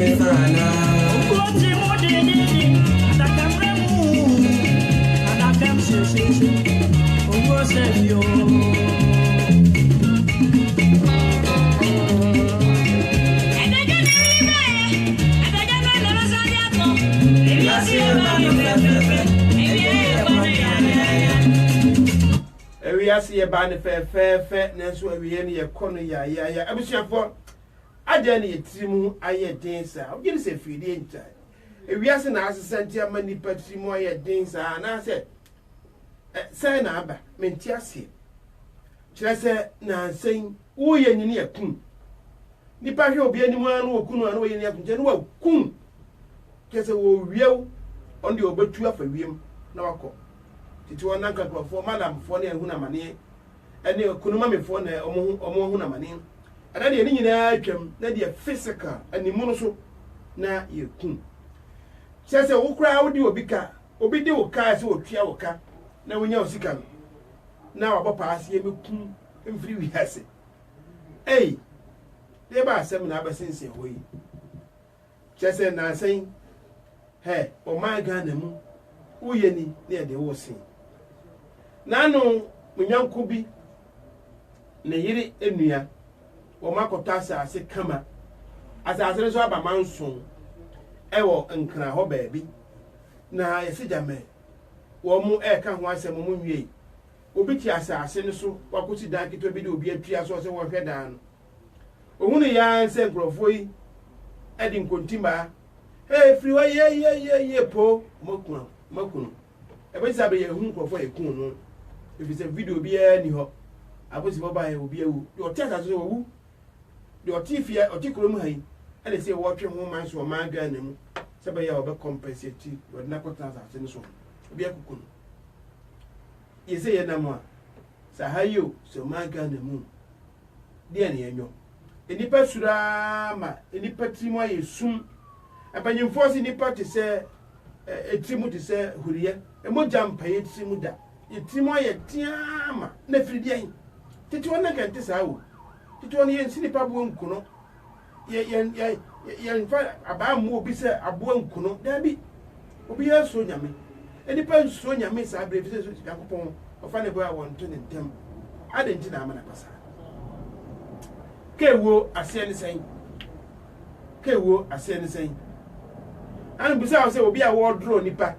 we are see a band fair, next where we any a corner ya. I wish you for I dare Timu, I dancer. I'll get a free day. We are an assistant here, many patrimonia dancer, and I said, Sign up, Mentiasi. Shall I say, now saying, oh, you near Kun. Nipa will be anyone who couldn't know any of General Kun. Just a real on the overture for him, no. Titi wana kwa for madam for ne huna mane ene kunuma me for na omo huna mane ana de ni nyina atwam na de physical animu no so na yekun sese wo kra wo di obika obi de wo ka se otwia wo ka na wonya osika no na wabọ paase ye mekun mfiri wi hase ei de ba asem na abasense hoyi sese na sen he o ma Ghana mu uyeni na de wo sin nanu munyanko bi ne yiri enua wo makota asase kama asase so aba manson ewo nkra ho baabi na yesijame wo mu eka ho asem mu nwie obi ti asase ne so wakosi dan kito bi de obi atua so se wo hwe dan no ohunu ya nse nkrofo yi edi nkontima free wa ye po makunu ebe sabe ye hu nkrofo ye kun no if it's a video bi ani ho abosi baba ye obi ewu de otesa so wu de otifia otikulum hayi ele se wo twe ho man so man ga na mu sabe ya obe compensate wo na kota sa se so obi akukunu ye se ye na mo sa hayo so man ga na mu de ne enyo enipa sura ma enipa trimo ye sum abanyimfo si nipa te se etrimu te se huriye emoja mpaye trimu da yetrimo ye tiama na fridian titi wona kante sawo titi wona ye sinipa bo nkuno ye nfa aba mu obi se abo nkuno da bi obi ye so nyame enipa so nyame sa bre fi se so yakopon ofa ne bo a won to ne ntem adenti na amana pasa kewo ase ne sen kewo ase ne sen an bisa wo se obi a wo draw nipa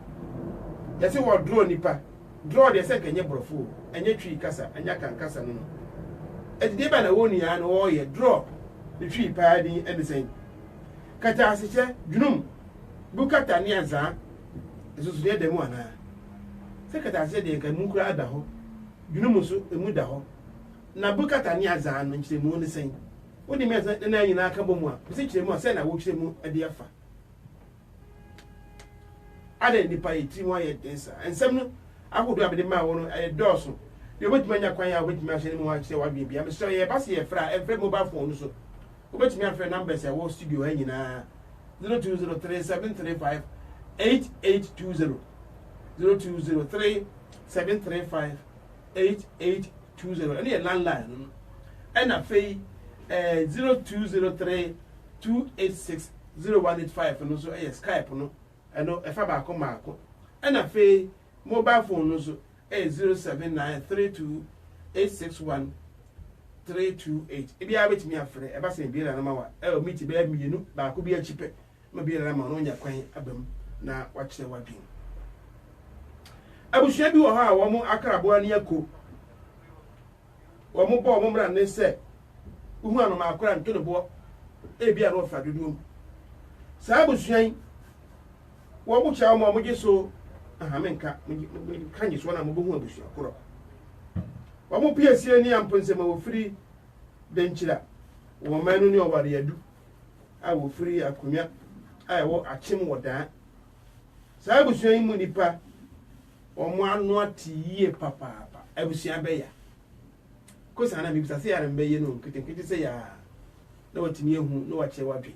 ya se wo draw nipa draw de se kenye brofo enye twi kasa anya kan kasa no edide ba na wo ni ya no wo ye draw the twi pa din ene sen kata asiche dwunum bukata ni azan esusu de demu ana se kata asiche de kan mu kura ada ho dwunum so emu da ho na bukata ni azan no nchire mu ne sen wodi me azan na nyina aka bomu a se chire mu a se na wo chire mu ade afa ade ni pa iti mu aye densa ensem no akodo abede ma wo no e doso de obetimi anya kwan ya obetimi ahye ni mu a chire wa bia me so ye ba se ye fra every mobile phone so obetimi afre numbers e wo studio ha nyina 0203735820 0203735820 any landline no and afei 0203286085 no so e Skype no eno e fa ba ko maako and afei mobile phone no so 07932861 328 ebi abetimi afre e ba se bi na ma wa e o miti be mienu ba ko bi achipe ma bi na ma no nya kwan abam na wa kire wa bin abushia bi wo ha wo mu akrabo ani ako wo mu bo mo mra ne se uhu anu ma akra nto ne bo e bi anu fa dudum sa abushia wo mu cha mo ge so aha menka kanyi so na mo bo hu abushia koro wo mu piesie ni amponse ma wo firi denchira wo manu ni obare yadu a wo firi akonya a wo achim wo dan sa abushia yi mu nipa omo anu atiye papa abushia be ya ko sana mi bisa se ya mbe ye no nkete se ya na watimi ehu na wache wadwe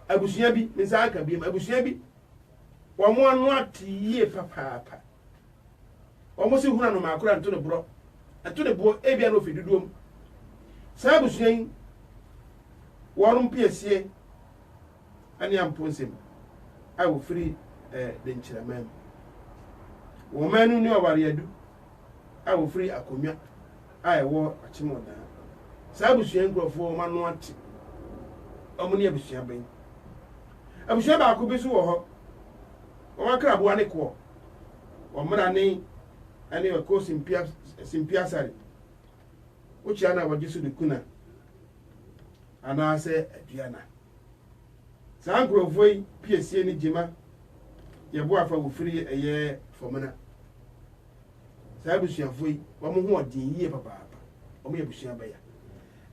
abushia bi nsa aka bi abushia bi omo anu atiye papa omo se huna no makura nto ne bro ato ne bo ebia no feduduom sa abushia yi worum piesie ani amponsem a wo free de nchiramam wo manu ni obare yadu a wo free akonwa a ewo achimoda sa abushia nkrofo manu ati omuni abushia ben abushia ba ko bisu wo ho o wakra bo ane ko o mra ni ani o ko simpia sare o chi ana wajisu de kuna ana se aduana sa nkrofo yi piesie ni jima ye bo afa wo free eye fomana sa abushia foi wo mo ho odin yie papa o mo abushia ba ya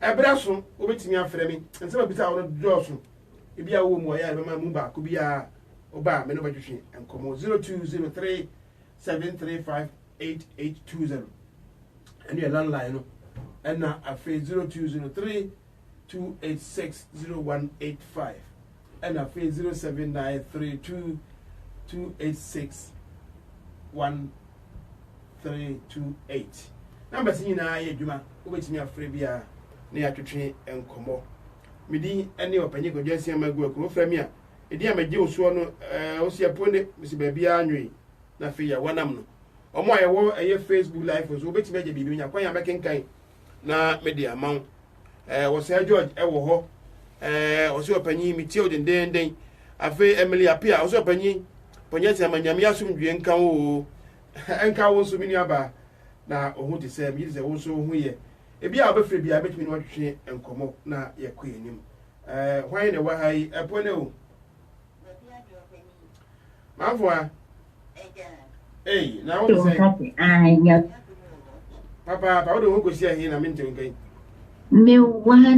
ebra so obetimi afre mi nsema bisa wo do so e bia wo mu ya be ma mu ba ko bia oba me no batwetwe enkomo 0203735820 and your landline no and na afi 0203286085 and afi 07932861 number nyina ye dwuma obetimi afre bia na ya twetwe enkomo midi ene opanyi ko jasi amagu ko fra mi a edi amaje osuo no osiapone misi ba bia anwe na fe ya wanam no omo ayewo eye Facebook live so obetimi aje bibi nya kwan ya bekenkan na media man wo se George ewo ho osi opanyi miti odendenden afi Emily Apia osi opanyi ponyati amanyam ya sumdwe nkan o enka wo so mini aba na ohu de se mi de wo so ohu ye ebi a obefre bia betimi no twetwe enkomo na yekoye nim hwan ne wa hai epone o mafwa na wo say papa wo do ko sia hi na mente nkai me wa na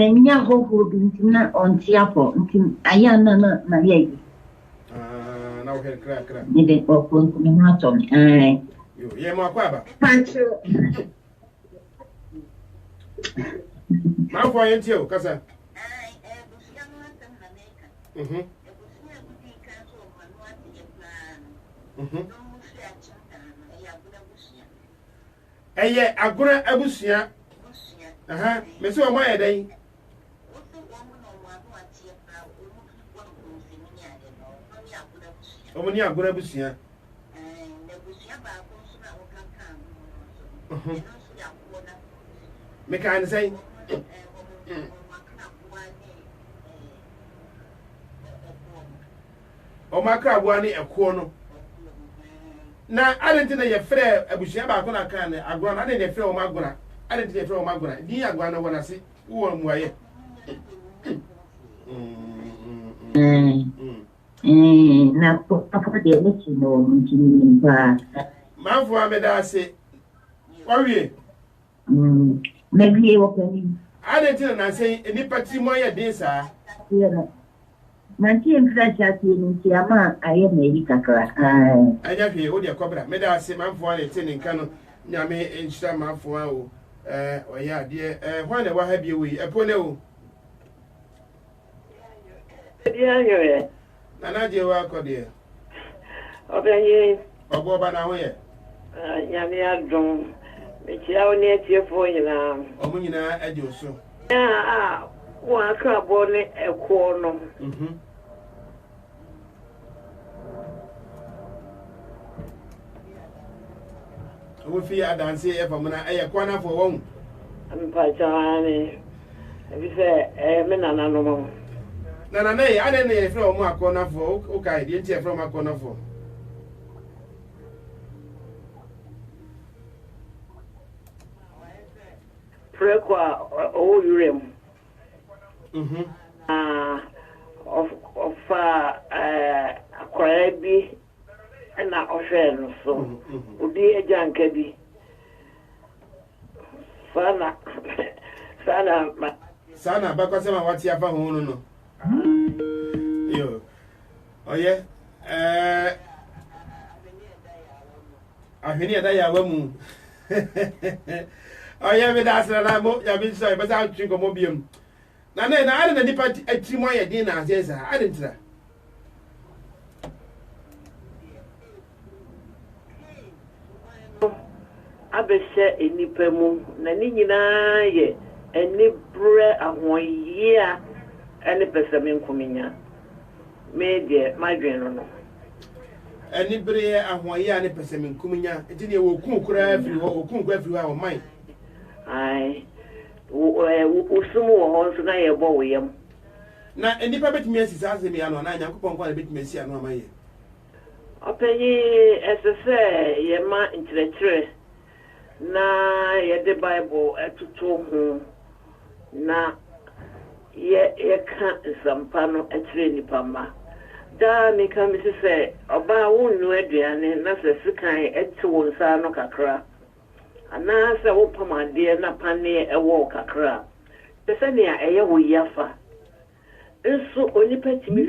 nya ho bintina on tiapo ntim aya na ye na wo her kra ni de ko me na to yo ye mo akwa ba pancho mafwa yenti o kasa eye agora abusia aha me se o mo ye dan o mo ni agora abusia me kan say Omaka Wani a corner. Now, I didn't think you fair a bushaba gonna can a ground. I didn't feel Maguna. I didn't feel Maguna. Dear Guana when I see who am way. Na for the election no Man for I say, Warrior. Maybe opening. I didn't say any patrimony this, sir. Manti influence in Tiama, I am America. I have here, Odia Cobra. Made I say, man for anything in Cano, Yame, and Shama for yeah, dear. When I have you, upon you. Yeah, Nana, dear, welcome, dear. okay, Or Boba now, yeah. Yamia Drum, which I will need you for you now. Omuna, I do so. Ah, one crab only a corner. We fear dance here from when I a corner for one. I'm Pachani. If you say, Menana no more. Nana, I didn't from my corner for okay, didn't you from my corner for? Prequa, oh, you of a crabby and a offense. So, would be a junkie. Sana, because I'm what you have a no. Yo, oh, yeah. I feel that I will. Oh, yeah, that's what I'm been sorry, but I'll drink a mobium. Now, I didn't depart a 3 more dinner, yes, I didn't. Abeshe enipemu na ni nyina ye eni bre ahoyia eni pesame nkuminya me de madwen no Eni bre ahoyia eni pesame nkuminya enti ne wo kun kura afiri ho okun kwa afiri ho o man ai usumu wo ho so na ye bo wo yam na enipa betimi asisa asemi ano na Nyankopon kwa betimi asi ano amaye openyi esese ye ma nkyerɛkyerɛ na ye the Bible etutu ho na ye ka sampa no ekyerɛ nipa ma da me ka me se oba wonu aduane na se sikan eti wo nsa no kakra ana se wo pamade na pane ewo kakra se se ne eye wo yafa nso onipa timi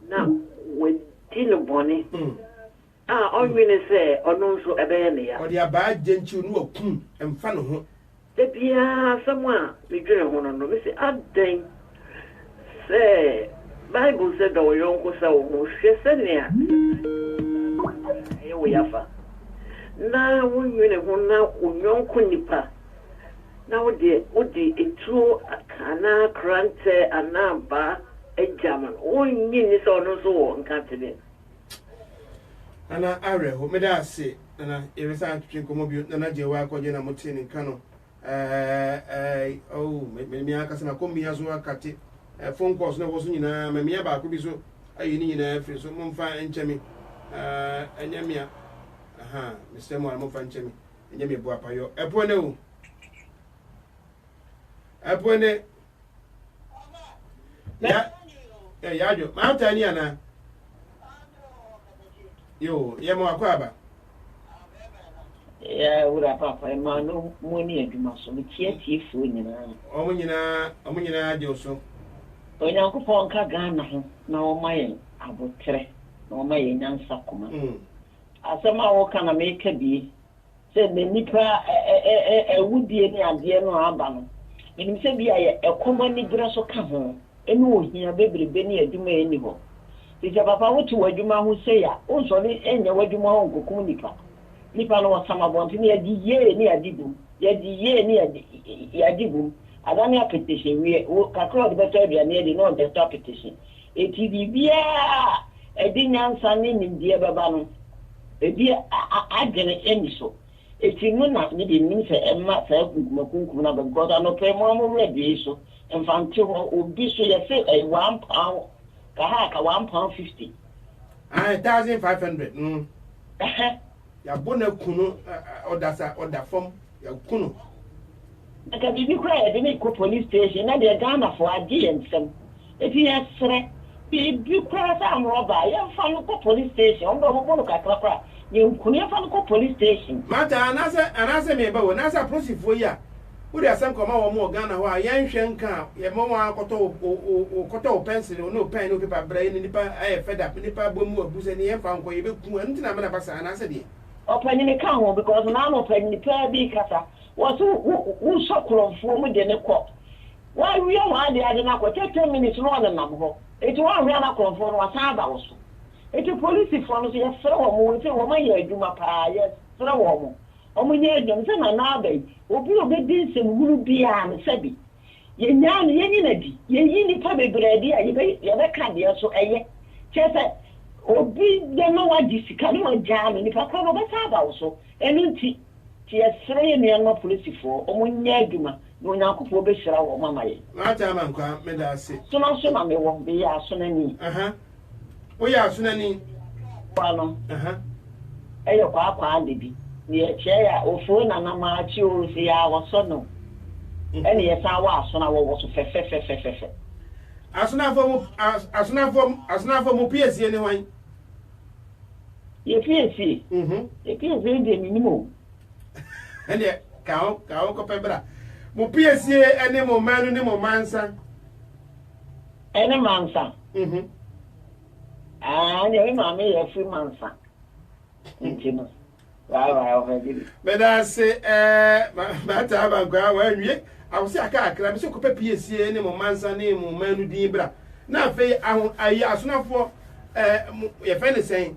na we dino boni onwene se ono nso ebeye ne ya odi aba genchi no okun emfa no ho de bia samwa me dwene ho no me se adan se Bible said do yonko se wo ho hwe se ne a wo yafa na wonwene ho na onyonko nipa na odi etu akana krante anaba ejaman onyi ni so no so wo nkatebe ana areho me da se na iresa twin komo bi na jewa akọje na moti ni kano me aka se na komi aso akate phone calls na wo so nyina me me ba ko bi so ayi ni nyina afiri so momfa enchemi enyamia aha Mr. Mo momfa enchemi enyamia bo apayo epone o epone ya jo ma tani ana yo ye mo akwaba ya ura papa e ma no mo ni adwuma so me tie fu nyina omo nyina je so Onyankopon ka Ghana ho na o maye abotre na o maye nyansa koma asema wo kana me ka bi se me nipa wudie ni ade no aba no menim se bi aye ekoma ni gira so ka ho eni ohia bebrebe ni adwuma eni ho Ija papa wutu wadwuma ho se ya onso ni enya wadwuma ho nkokum nipa no wasama bonti ni adi ye ni adibu ni adibu adani apetition we kakro de beto bia na edi no de top petition eti bibia edi nyansa ni ndie baba no edi agene eniso eti no na ni de nim se emma sa kunkum na be god no pe mo ready so infante ho obi so ye say £1 Kahaka £1.50. 1,500. Ya bona kuno odasa odafom ya kuno. Aka bibi kwa de me ko police station na de Ghana for adi ensem. Eti yesre bibi kwa sa amroba ya fa no ko police station on do mo no kakra kwa ye nkunu ya fa no ko police station. Mata anase me ba wo nasa prosifo ya. Uri asem koma wo mo Ghana ho a yenhwe nka ye mo koto pencil no pen no paper bra ni nipa fed up nipa bomu abuse ni yemfa nko ye be ku anu tina me na basa anase de. Open me kan ho because now no open ni pa bi kasa. Was who soccer for me de ko. Why we are the na ko 10 minutes no na nam ho. It one we na ko for no asaba wo so. It police for no se yefra wo mo se wo ma ye adwuma pa ye fra wo mo. Omo nye adwum se na na bai. Obi obedi nsem huru bia no sabi. Ye nya no ye nyina di. Ye yi ni pa bebredi a ye be ka de so eye. Chese obi de no wa di sika no wa jam ni pa ko no be saba wo so. Enu nti Tiesre ni anma police for omunya adwuma no nyankopo be hira wo mama ye mata man kwa me da se so na me wo be ya so na ni wo ya so na ni no eyo kwa ande bi ni e che ya ofo na na ma chi o se ya wo so no eni ye sa wa so na wo so fe asuna fo mo PSC ni wan ye PSC ye PSC de minimum ene kawo ko pebra mo PSC ene mo manu ni mo mansa ene mansa nye ma me ye free mansa ntino wa obedi beda se mata ba kwa wa nwie awose aka akra me se ko PSC ene mo mansa ni mo manu din bra na fe ayi asonafo ye fe ne sen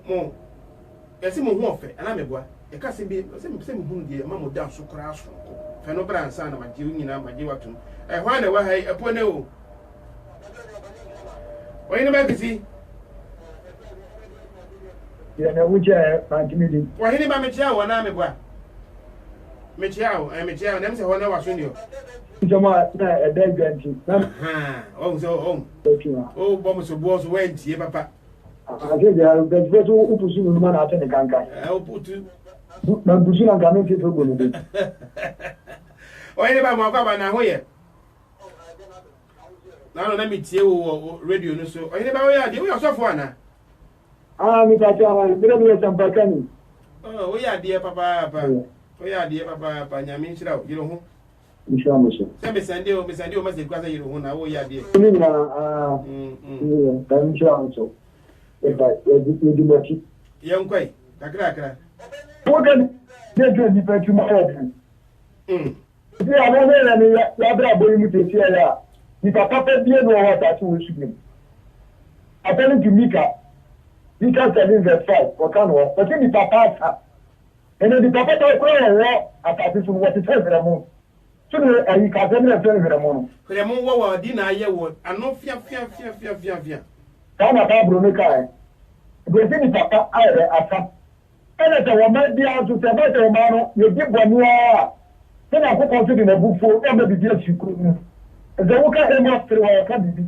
mo yesi mo hu ofe ana meboa e ka se bi se mo hu die ma mo da so kra so fe no bra nsa na magye nyina magye watum hwan na wa hai epo ne o oyin ba kisi ya na wuja pantimidi oyin ba me chia wo na meboa me chia o na me se ho na wa so ndio jama na edegwanti na o bo mo so bo so wentie papa ajeja beto upusu no ma na atene kankan uputu na busu na gamen ti togo no de oyin ba mo akwa na ho ye na mi tie wo radio no so oyin ba wo ya de wo so fo ana mi ta cha mi re sampakani wo ya de papa wo ya de papa nyame nshira wo yiro ho inshallah se me sande o ma se kwa sa yiro ho na wo ya de ni na ta inshallah so edimoti yankwai kakra wogan de ni pa tuma head ti awon na ni ya bra boy mu te ti ya ni papa pe bi no wa ta tu su bi according to Mika 7:5 for kanwa but ni papa sa ene di papa to ko wo atati su wo ti te vera mu so ni ayi ka se na fe vera mu wo di na ye wo ano fia kana ta bro ne kai gbèsè ni papa ayẹ asa ẹnna tẹ wọn máa di aṣọ tẹ bá tẹ wọn máa no yẹ di bọ ní ọ sẹni àkókò sí di na bufo ẹ bẹ bìbí ẹsì kúrò mu ẹsẹ wọn ká ẹ máa fèrè wọn ọkà bìbí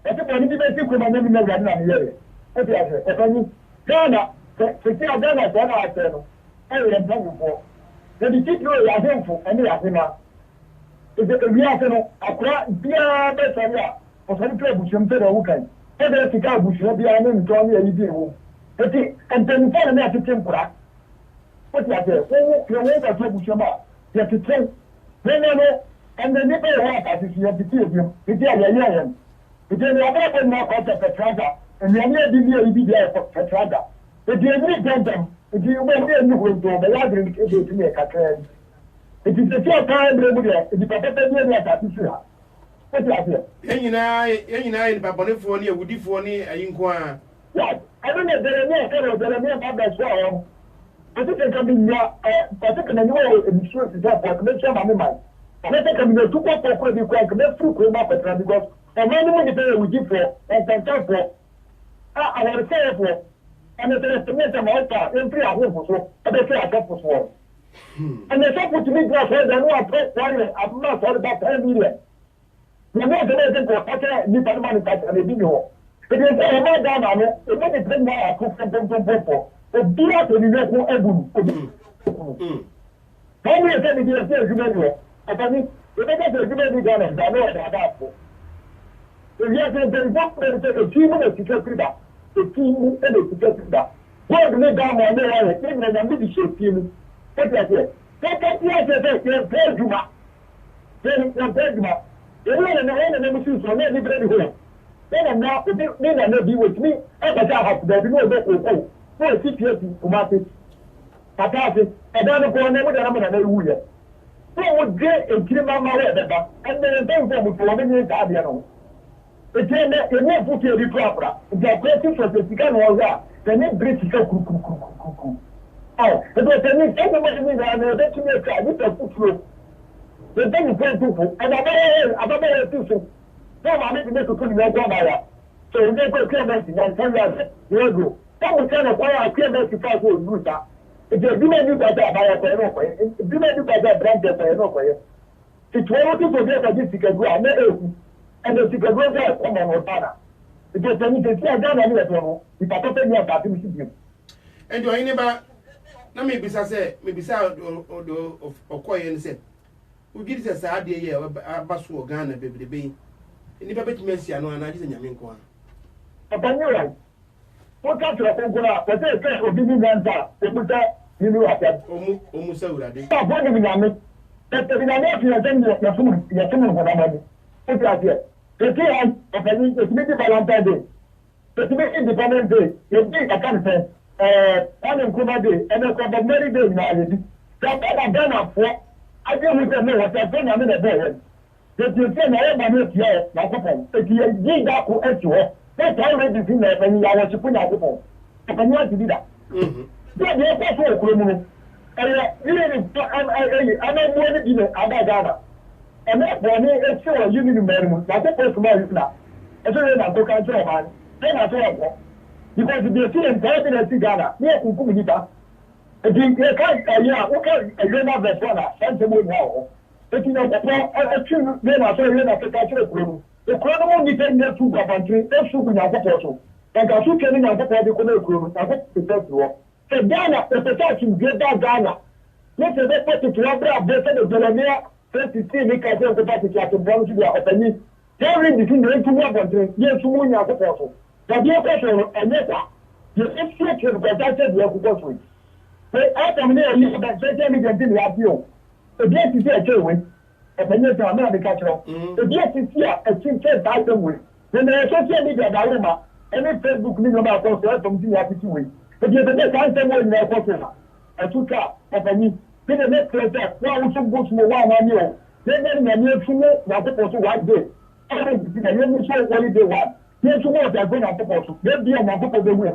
ẹsẹ bọ ní bíbẹ sí kúrò máa nyẹmi náà nà níyẹ rẹ ẹ fi àṣẹ ẹfẹ ní ghana fèsì àgbẹ̀nà tẹ náà àṣẹ no ẹ yẹ mpẹ wùfọ ẹdi tí kúrò yà àṣẹ nfò ẹni yà àṣẹ náà ẹsẹ èmi àṣẹ no àkùrá bíyà bẹ sọrí à ọ̀sán ní pẹ́ ẹ̀bùsùn fẹ́ dẹ̀ wù kàn ebe sika abusuo bia ne ntọ ne yi bi ewo eti entenfo ne atete mpura oti ate wo ye ka abusuo ma ye tete ne no ende ni pe wa ka ti ye tete ebi eti ya ye eti ne abra ko na ko te petraga eni ani di bi bi dia petraga eti ni dandam eti wo ne ni ho do ba ya drin ke eti ne ka kan eti te ti aka bre mu dia eti papa pe ni ata ti sira Yenyina ni babonefo ni ewudifo ni ayinko a. Ya, ado na Jeremia ka ro Jeremia ba ba so awon. Ati te ka binya ati ka na ni wo emission ti da ba me chama me mai. Ati te ka mi tu ko ko bi ko ka me fru ko ma petra because e ma ni mo ni pe ewudifo e tanta fo. Awon se fo. Ana te me te ma ta entry a ho so. Ade se aka fo so. Ana se put me glass head and no approach one abna so ba 10 million. na me de de ko pata ni pa ma ni ka na bi ho e de se ma da na no e mo de pre na ko fo o bia to ni ko ebu how many times did you say you know atani e de se you know da na da no da po e ya se de bo de ti mo de ti ka krida e ti mo e de ti ka krida God me da mo me wa e na na mi di se ti mi e ti ase ke ti ase de ke juma na bedma ele na musu so na ni bredi ho na na ni na bi with me e ba ta ha da bi no be ko ko si pie ti o ma te pata se e da no ko na mo da na mo na wu ye so wo je e kiri ma ma we da ba and then dem fo mo to me ni da bia no e je na e ni fu ti ri propra ja ko ti so se tika no wa da ni bredi ka ku oh e do te ni e mo ni da na de ti me ka ni ta fu flo the thing is very simple, and I'm too soon. So I'm making this to put in your grandmother. So you make a clear message and 10 years, you go. Some will tell us why I clear message for you to do that. If you may do better by a way, if you may do better, brand the way. It's one to forget that this can go and the secret goes out come on Otana. Because then you can see I don't know if I don't know about him. And do I never? Now maybe say, maybe say, or quiet and say. We get a sad day, a basu organ, baby, baby. And if I bet Messi, I know an idea in Yaminqua. Upon your right. What country of Angola, but they say, or giving Nanta, they put that, you know, I said, almost so that they stop one of the Yami. That the Yami are then your son for money. What's that here? The day of the Smith Valentine Day. The Smith Independent Day, you think I can't say, and Kuma Day, and a Mary Day now. That I done up for. I don't know what I'm saying. I'm in a bed. If you say, I am not here, like a pen. If you did that to help you, that's already seen that when you are to put out the phone. I can want to do that. Then you're also a criminal. And I'm not going to be a Ghana. And that's why it's so you need to marry me. That's a person now. And so then I go control man. Then I saw because if you're seeing person in Ghana, yes, you come here. If you can't, okay, you're not the one, I'm the one now. If you know, a true men are so you're not the culture of room. The criminal depends on two countries, that's super now also. And I should tell you now that the criminal, I hope the first war. So Ghana, the protection, get that Ghana. Let's say that particular better the Delamere, 33 make a deal about the captain, one to their opinion. They're between the two countries, yes, to win out also. But the question, and yes, you're expected because I said you have to go through. I come there and you can say me that you have you. The yes is here too, and then you can the culture. The yes is here, a team said by the way. When they social media, Daruma, and Facebook, me about from the happy to win. But you're the next time in their culture. I took up, and you did the next place that one should go to 1 year. Then I knew to know that the person white day. I didn't show what they want. Here's what they're going to propose. They'll be a number of the way.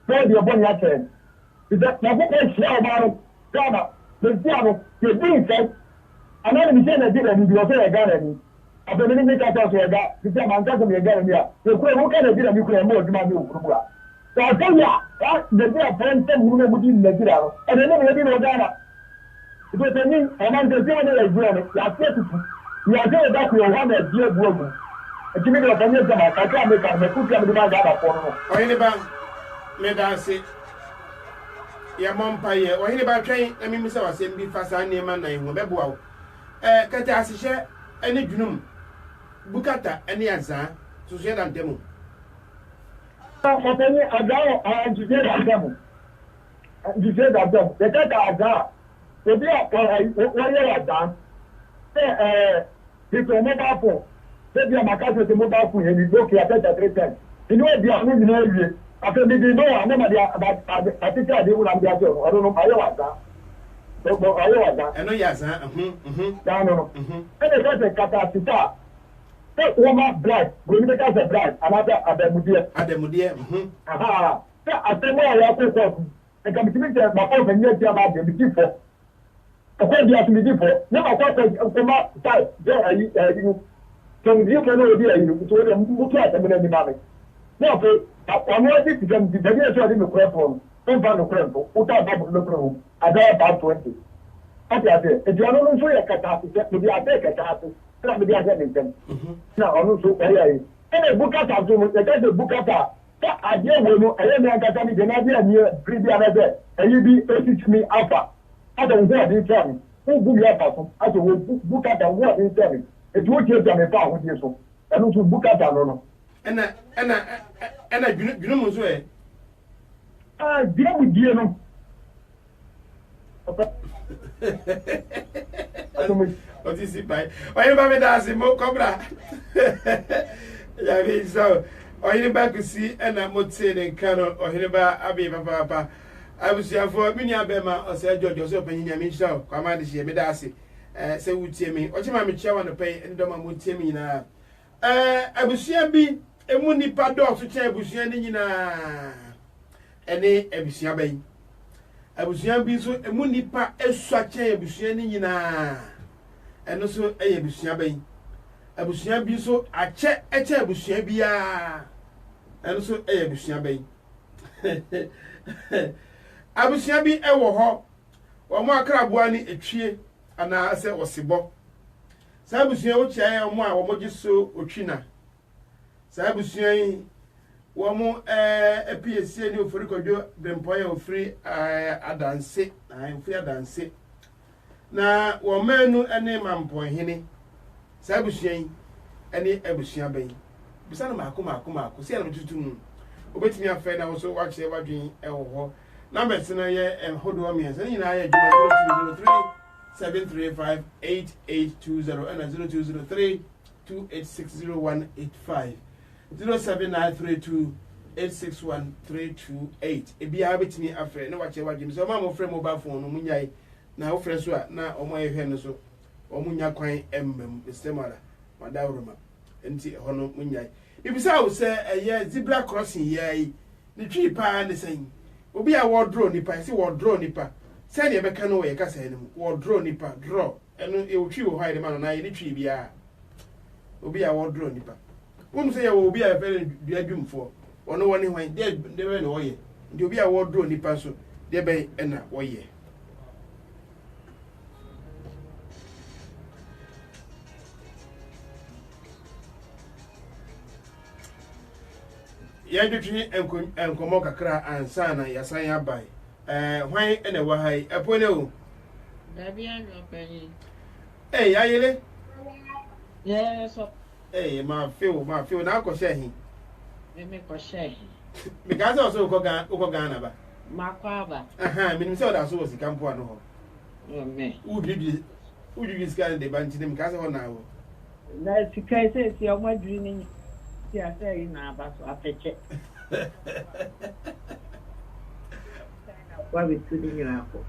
They'll be a bonny attend. Is that now what they say about Ghana? The Seattle, the being said, I'm not even saying that you will say a Ghana. I've been making a talk to a guy, the same answer to me again here. The who can get a nuclear more to my new Kubra. So I'll tell you, the day of 10 women within the Giro, and then maybe no Ghana. Because I mean, I'm the same as you are said to you are saying that you are one of dear woman. And you make a family, I can't make a good time to my Ghana for her. Or anybody made us say. Ya mompaye o hini ba twen na mi se wasem bi fa sa nema na ihu beboa wo kata asihye ene dwunum bukata ene azan so so dan temu Fatani agao anjije da temu anjije da temu de kata azan to bi o ye azan bi ko mo ba fo se bi amaka se mo ba fo ye ni doki atata 3 times inu e bi anu ni na ewie after the no, I'm not I think I will not be at all. I don't know. I was that. I know, yes, no. And it's a catastrophe. Take woman blood, we make us a blood, another Ademudia. Aha. I say, well, I have I come to meet my own and yet about the before. I said, you have to be before. Now, I thought I come up, there, you can you can know you to move to the money. Now, I'm not going to get the very short in the platform. Don't find a crampo, put out the I got about 20. Okay, if you are not sure a catastrophe, maybe I take a catastrophe. na me dia se ntem na onu so eya ene bukata so mo e ka se bukata ta aje wo no eye me aka mi de na dia ni pribia na be eyi bi esitimi afa ada wo adi tani o bu ya pa so ato wo bukata wo adi tani e tu o tie ta me pa ho die so enu so bukata no ena dwunu mo so e dia mu die no What is it by? Why you me dance mo cobra? Ya be so. O yin ba ku si na mo tie ne kan o hin ba abi papa. Abusia fo mi ni abema o se George o se panyinya mi hira kwa ma de hie me dance. Se wutie mi. O chema me chia wa no pai ndo ma mo tie mi na. Abusia bi emu nipa do so chia abusia ni nyina. Ene abusia bai. Abusia bi so emu nipa esua chia abusia ni nyina. Eno so abusia bai. Abusia bi so ache abusia bia. Eno so abusia bai. Abusia bi ewo ho. Wo mo akraboa ni etwie ana ase osebo. Sa abusia wo chia ya mo a wo mo giso otwina. Sa abusia yi wo mo APC ni ofuri kodwo bempoye ofuri adanse ofuri adanse na wo manu ene mampohene sa abusia yi ene abusia ban bisa na mako se na tutu obetimi afa na wo so wa kire wadwen ewo ho numbers na ye hodo mi se nyina ye juma 0203 7358820 and 0203 2860185 07932861328 ebia betimi afre na wa kire wadwen so ma mo frɛ mobile phone no munyai na wo frɛ so a na omo ehwe no so omunya kwan emmem estemara madawroma enti hono munyai ibisa wo se eye zebra crossing yai ni twi pa ne sen obi a wo draw nipa se wo draw nipa se ne be ka no ye ka se ne wo draw nipa draw eno e wo twi wo haide ma no na ye ni twi bia obi a wo draw nipa wonu se ye wo obi a fe duadwumfo ono woni hwan de be no ye ndi obi a wo draw nipa so de be na wo ye ya dutwi enkomo kakra ansa na yasan ya bai hwan ene wa hai epone o da bia no penyi ayele yes ma feel na akoshe hi me ko shehi me ka so so uko Ghana ba makwa ba minim se oda so osika mpo ano ho me ubibi scan de banchi dem ka se ho na wo na sika se si o madri ni si ase na ba so afeche kwa bitu ni yako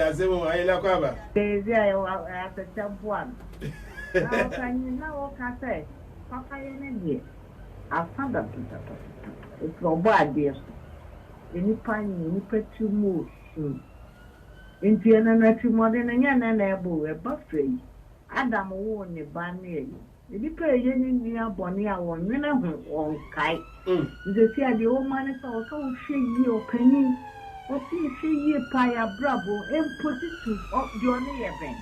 asemo ayela kwa ba ezi ayo afeche buan na kanyi na o ka se papa ye ne die afanda tuta o bo ade ni pani ni petu mu nti na timo de na nya na ebo e ba frei adam wo ne ba ne ebi pe ye ni aboni a won ne hu won kai nze si ade o ma ne so o ka o hwe yi o pani o si hwe yi pa ya brabo empositu o de oni ye ben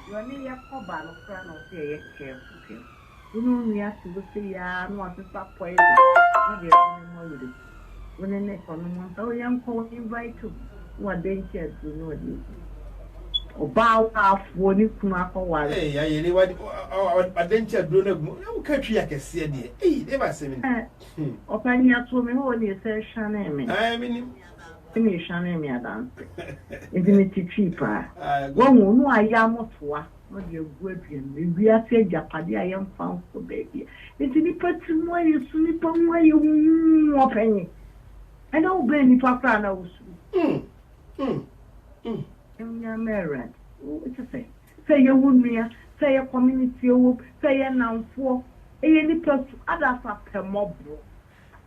de oni ye ko ba no fra no se ye careful unu ni asi go se ya no asesa point na de mo yiri woni ne ko no mo so yan ko invite wa denche tu no di oba afo ni kuma akọware ya yele wa adenche duro na gumo na ka twi akese de de ba se mi opani ato me ho ni se shane me mi shane me adan intimate chipa wo nu aya motoa no de egu aduan ebi ase japade ayem fan for baby intini patimo yesu ni pamwa ye hu opani ana obe ni papa na usu Nya mered. What you say? Say you wunmia, say your community wo, say your nanfo. Ni person others are per mobro.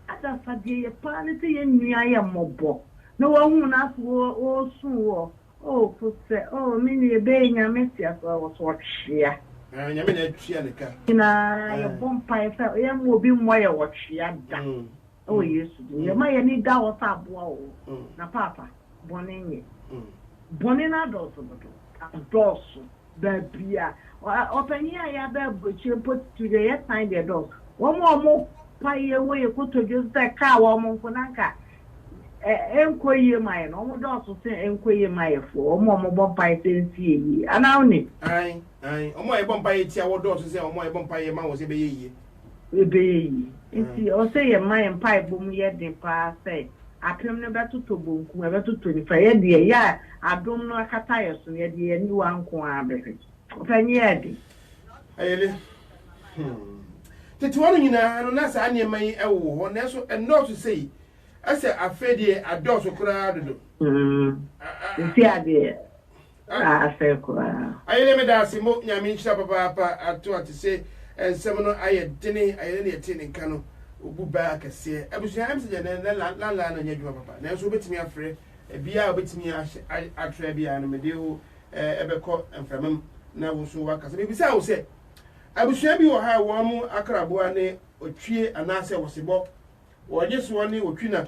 Others are the party ye nya ye mobo. No one ask wo so oh for say oh me be nya mesia so what hia. Nya me na twia ne ka. Na ye bompa say ye mo bi mo ye what hia da. Oh yesu. Ye ma ye ni da wo sa aboa wo. Na papa bonenye. Bonina doso babia openya ya ba bochire put to the sign the door wo paye we ko to just ka wo mo kunanka enkoye mai no mo do so se enkoye mai fo mo bo paye sensi yi ana oni ai omo e bon paye ti awo do so se omo e bon paye ma wo se be yi nti o se ye mai paye bom ye de pa se apem no beto to bonku e beto to ni fa ye de ya adom no akata ye so ye de ni wa nko abere openya ye de ayele tete wanu nyina no na sa ane mai ewo ho na so eno to sei ase afedie adoso kura dodo nti ade afa kura ayele me da se mo nyame nchira papa ato atise ensem no aye dene ayele ne yete ne nka no obuba akese abusua am se je na la no nyadwuma papa na so betimi afre bia obetimi atra bia no me de o ebekọ enframam na wo so wakasa be bisa wo se abusua bi wo ha wo mu akraboa ne otwie anase wosebọ wonye so ne otwina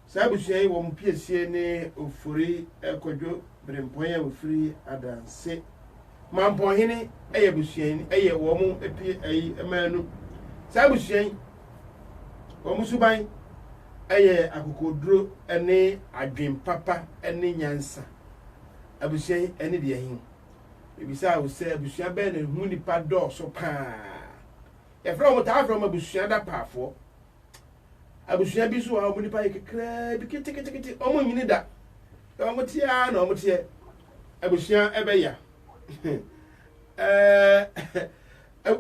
sa abusua yi wo mu piesie ne ofori ekodwo brempoya ofiri adanse mampo hene eye abusua yi eye wo mu epie ayi emanu sa abusua yi wo mu suban eye akokoduro ene adwen papa ene nyansa abusua yi ene de ahin ebisa wo se abusua be ne hu nipa do so pa e from ta from abusua da paafo abusua bi so ha mu nipa yekekra bi kitikiti omo nyini da omo tia na omo tie abusua ebe ya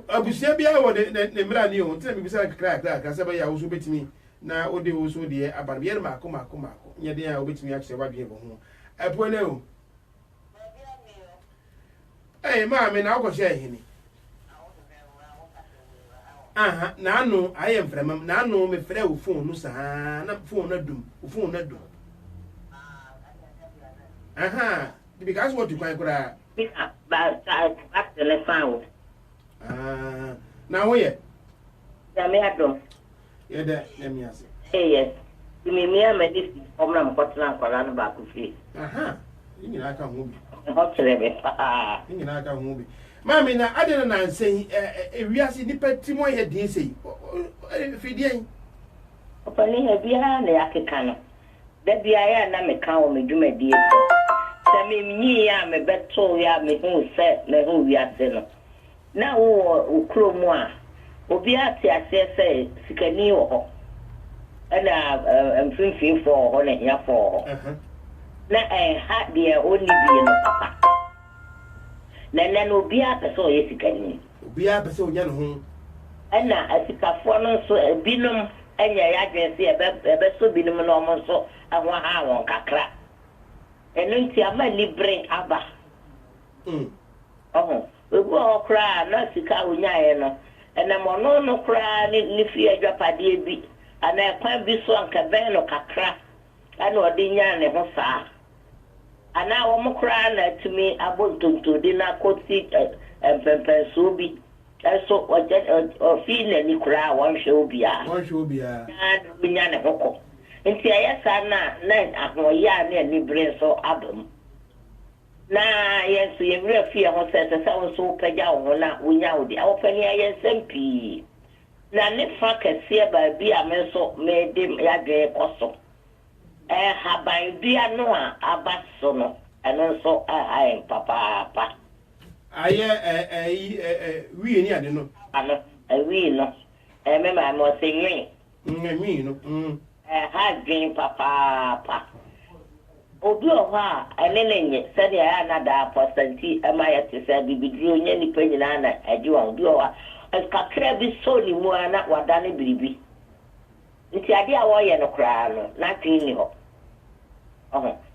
abusua bi awo ne mra ni o tina bi bisa kra ka se be ya wo so betimi na ode wo so de aban bi ma ko nye de ya obetimi a kire wadwe bo ho epo ne o mama na akọ share hini aha na anu aye mframa na anu me frɛ wo phone no saa na phone na dum aha because what you can kura ba telephone na wo ye ya me ado ye da na mi ase yes me amedisi omna mkotla nkwala no ba ku fi aha nyina aka ho bi nyina aka ho bi mami na adena na nsen ewiase nipa timo ye din sei fidien opani he bia na yakeka no da bia ya na meka wo medwumadie so se me nyi ya me beto ya me hu se me hu wiase no na wo ukromu a obi ate ase se sikani wo ho ana mfimfin fo ho na ya fo ho na ha de oni bi no papa na no obi a pese o yesikani obi a pese o nya no ho ana asikafo no so binom anya ya dwense ebe so binom no mo so ahwa ha won kakra eno nti ama libre aba obo okra na sika onyaye no ena mo no kra ni fi adwapade bi ana kwa bi so anka ben no kakra ana odinya ne ho saa ana wo mukra na tumi abontonto de na koti empempenso bi eso o fi na ni kra won hwe obia na dunya ne hokọ nti ayasa na ahoya na ni bre so abam na yesu yemre fi ho sese se so pagya wo na wonya odi awofani ayensempi na ne fa kase ba bi ameso me de ya gwe koso haban bia no a abaso no eno so ai papa aye wi ni ade no ano wi no me ma mo se nwi no ha dwen papa obi o ha enenenye se dia ya na da percenti ma ya te se bibiduro nya ni pa nyina na agi wa obi o ha kakra bi so ni mu ana wada ne biribi nti ade a wo ye no kra no na tin ni ho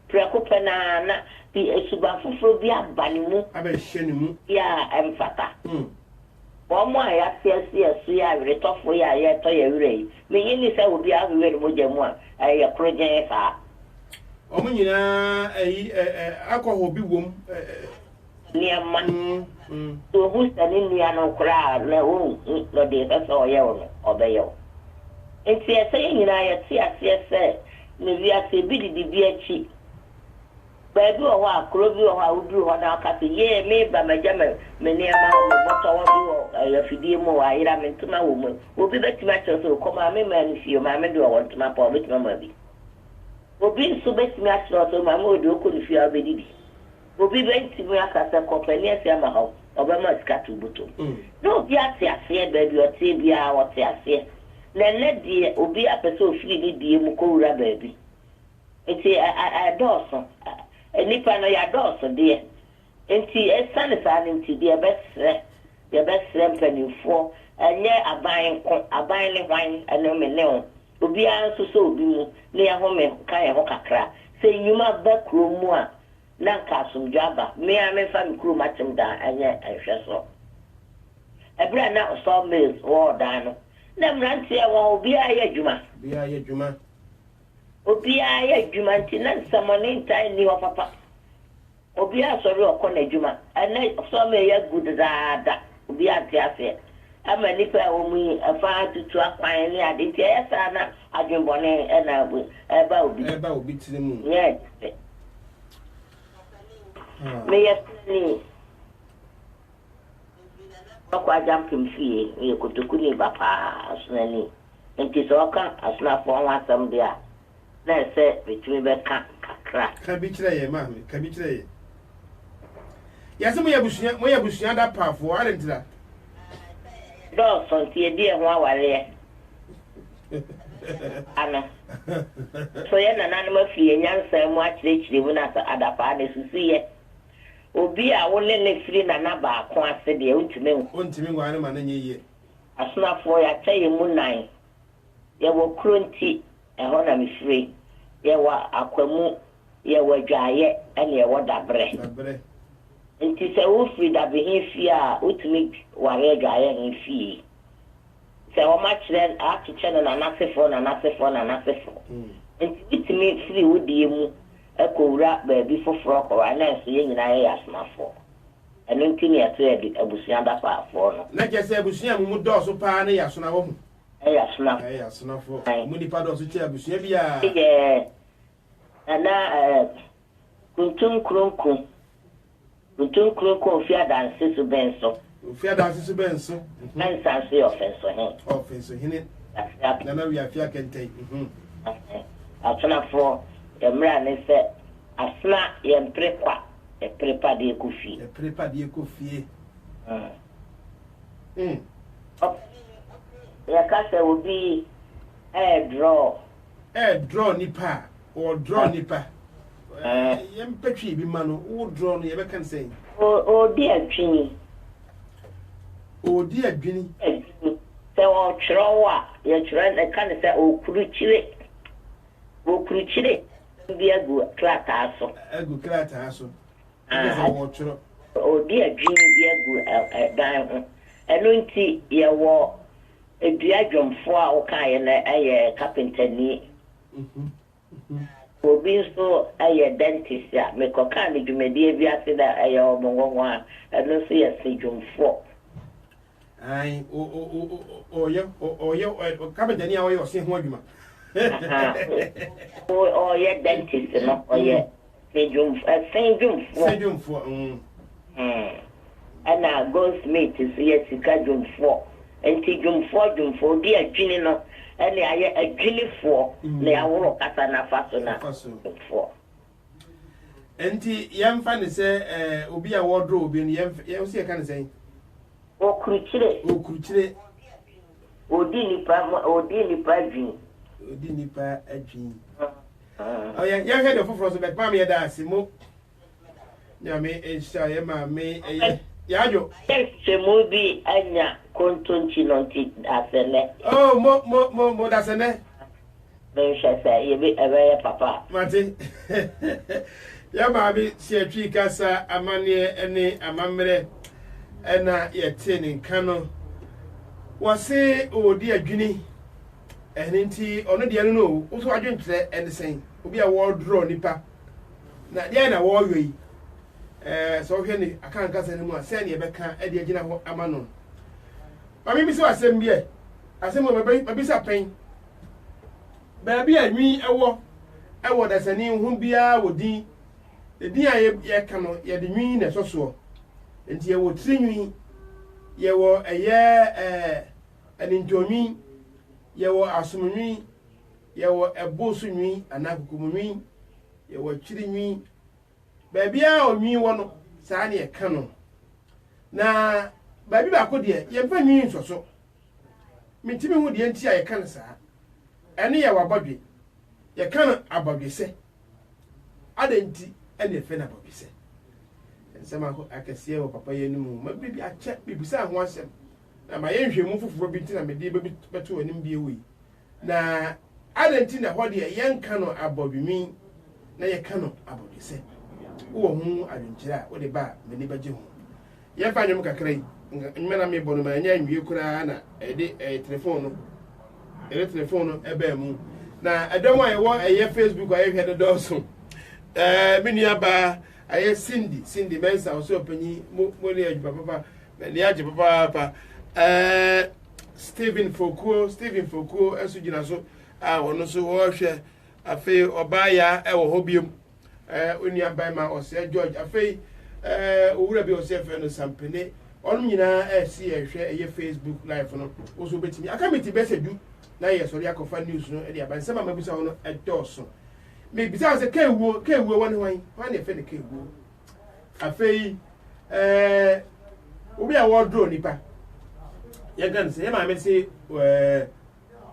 preocupa na di suba fufuro bi abani mu abehye ni mu ya emfata wo mo ya sia ya retofo ya ye to ya wire me yini se obi ahwe ni moja mu a ya krojen fa omo nyina alcohol bi wom ni amma to husta ni ya no kra na wo no de so ye wo obeyo enti se nyina ya tia se ne via se bi di bi achi Baby or a crowby or how would you want our castle? Yea, me by my jammer, many amount of what I want to do. More, I am into my woman. Will be better matters so come on, man, if you, mamma, do I want to my poor with my mother. Will be so best match or so my mother could feel already. Will be very to me as a company as my house, or by my scattered bottle. No, yes, I say, baby, or Tibia, what I say. Then let the Obi episode free the Mukura baby. It's a Dawson. A nipper no ya Dawson, dear. And see, a son is into the best penny for, and yet a buying wine and no melon. Obi answer so be near home, Kaya Hokakra. Say you must back room more. Nankasum Jabba, me I may find crew matching down, and yet I shall so. A brand now saw mills or dino. Them run say, well, be a Juma. Be a Juma. Obi a Juma, and someone in time knew of papa. Obi a sorry or corner Juma, and I saw me a good that. Obi a tear. I'm a nipper or me a fire to track my any idea, Sana, I dream bonnet, and I will about be to the moon. Yes. May I say, jumping fee, you could to Kuni Bapa, Snelly, and Kisoka, as not for one some there. Let's say between the crack. Can be today, mammy, can be today. Yes, we have Bushian that powerful, aren't that? Dawson, dear, while I Anna. So, an animal fee, and young Sam watch the when at other parties to see it. Obi a wole free na na ba ko ase de ontimi ngwane ma na nye ye asuna for ya taye mu nan ye wo kronti e ho na me free ye wa akwamu ye wa dwaye ene ye wo dabre nti se wo free da be hin fi a utimi ware dwaye hin fi se wo ma kire a to channel na na sefo nti utimi free wo die mu ekowura baby foforo ko ana so ye nyina ye asmafo eno ntini ya to e abusuan da pa afo no na je se abusuan mu do so pa na ya so na wo hu ya so na fo mu ni pa do so che abusuan bia ana kuntun kronkron fi adanse so benso mensa se offense hin na we afia kentai atona fo emra ne se asna ye mprekwa e prepa de ekofie ya kase obi draw nipa or draw nipa ye mpetwi bi ma no wo draw no ye be kan say odi adwini se wo chrowa ye chron e kan se okuruchire bi agu klata aso wo chro odi adwini bi agu dan ho eno nti ye wo edua dwomfo a wo kan ye na eye carpenter ni obi so eye dentist ya me ko kan ni dwumedie bi ase da eye omongongo a eno so ye se dwomfo ai o carpenter ni a wo ye o se ho adwuma ye dentist no ye se dwomfo ana goldsmith so ye sika dwomfo enti dwomfo di adwini no ene aye adwinifo na yaworo kasa na faso na dwomfo enti yemfa ne se obi a wodro obi no yem se ka ne se okuruchire odi nipa adwin ya head of foforo so bet ma me da asimo ya me insha ya ma me yajo semo bi anya kontonchi nonti asene mo da sene ben shasa ye bi ebe papa mate ya ma bi si atwi kasa amane ene amamre ena ye tene nkano wase odi adwini ene nti ono de no wo so adwentre ene sen obi a wo draw nipa na dia na wo yoyi so hwe ni akan kasa ne mu a se ne be ka e de agina ho amano ma mi so asem bi e asem mo be sa pen ba bi anwi ewo da sani hu bia wodi Edi a ye kano ye de nwi na soso. Enti ye wo trinwi ye wo eye anintonwi ye wo asomnwi ye wo ebosu nwi anakukumnwi ye wo chirinwi baabia onwi wo no saa ne ye kano na baabi ba ko de ye mfa nwi soso mitimi hu de nti a ye kan saa ene ye wabodwe ye kan abodwe se adenti ene fe na abodwe se nsema ko akese wo papa ye nimu ma bibi ache bibisa ho asem na ma ye nhwemu fufuro bi ntina me de beto onim bi ewi na adenti na ho de ye nka no abodwemi na ye ka no abodwe se wo hu adwenkyira wo de ba me ni baje ho ye fa nyum kakrai mmena me bono ma nya nwie kura na ede telephone no telephone no ebe mu na edom a ye wo eye Facebook a ye hwe do so menua ba aye Cindy Mensa oso panyi mo le ajuba papa le ajuba papa Stephen Fokuo esu gina so a wono so wo hwe afi obaya e wo hobium onua ba ma ose George afi owura bi ose fe no sampene onum nyina esi ehwe eye Facebook live no oso betimi akamiti besedu na ye sori akofa news no e dia ba nsema mabusa wono edoso me bisa se kewo woni wan e fe ne kewo afei obi a wardrobe nipa ye gan se ye ma me se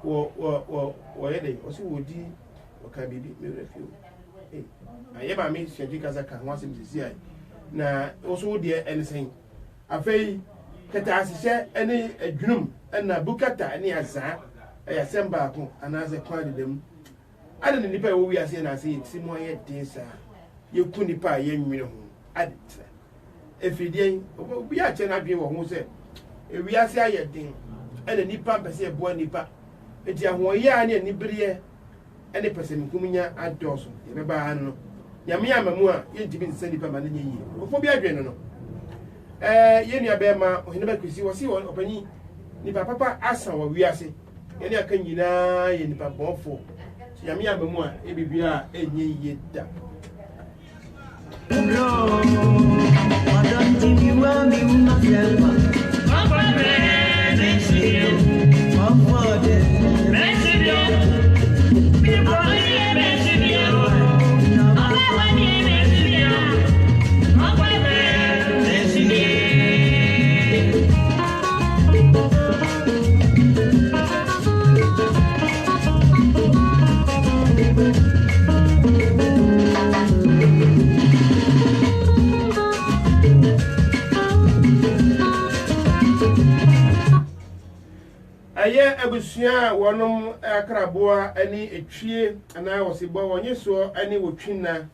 wo ye dey o si wodi o ka bibi me refio aye ba me se kasa ka ho asem sisi ai na o so de ensen afei kata asise ene adwunum na bukata ene azaa ya semba ko anaze kwa dedem ade ne nipa wo wiase na ase ti mo ye den sa ye ku nipa ye nwene ho ade tra efidie obi a che na dwe wo ho se e wiase aye den ene nipa pese ebo nipa eti ahoye a ne nibiriye ene pese mkumunya adoso ye beba ano nyame ya mamu a ye ntimi nsa nipa ma ne nyi ofo bi adwe no ye nua be ma ohene ba kwisi wo si wo opanyi nipa papa asa wo wiase ye ne aka nyina ye nipa bonfo nyame ya mamu a e bibia enye ye da aye abusua wonum akraboa ani etwie ana wosibo wonyeso ani wotwina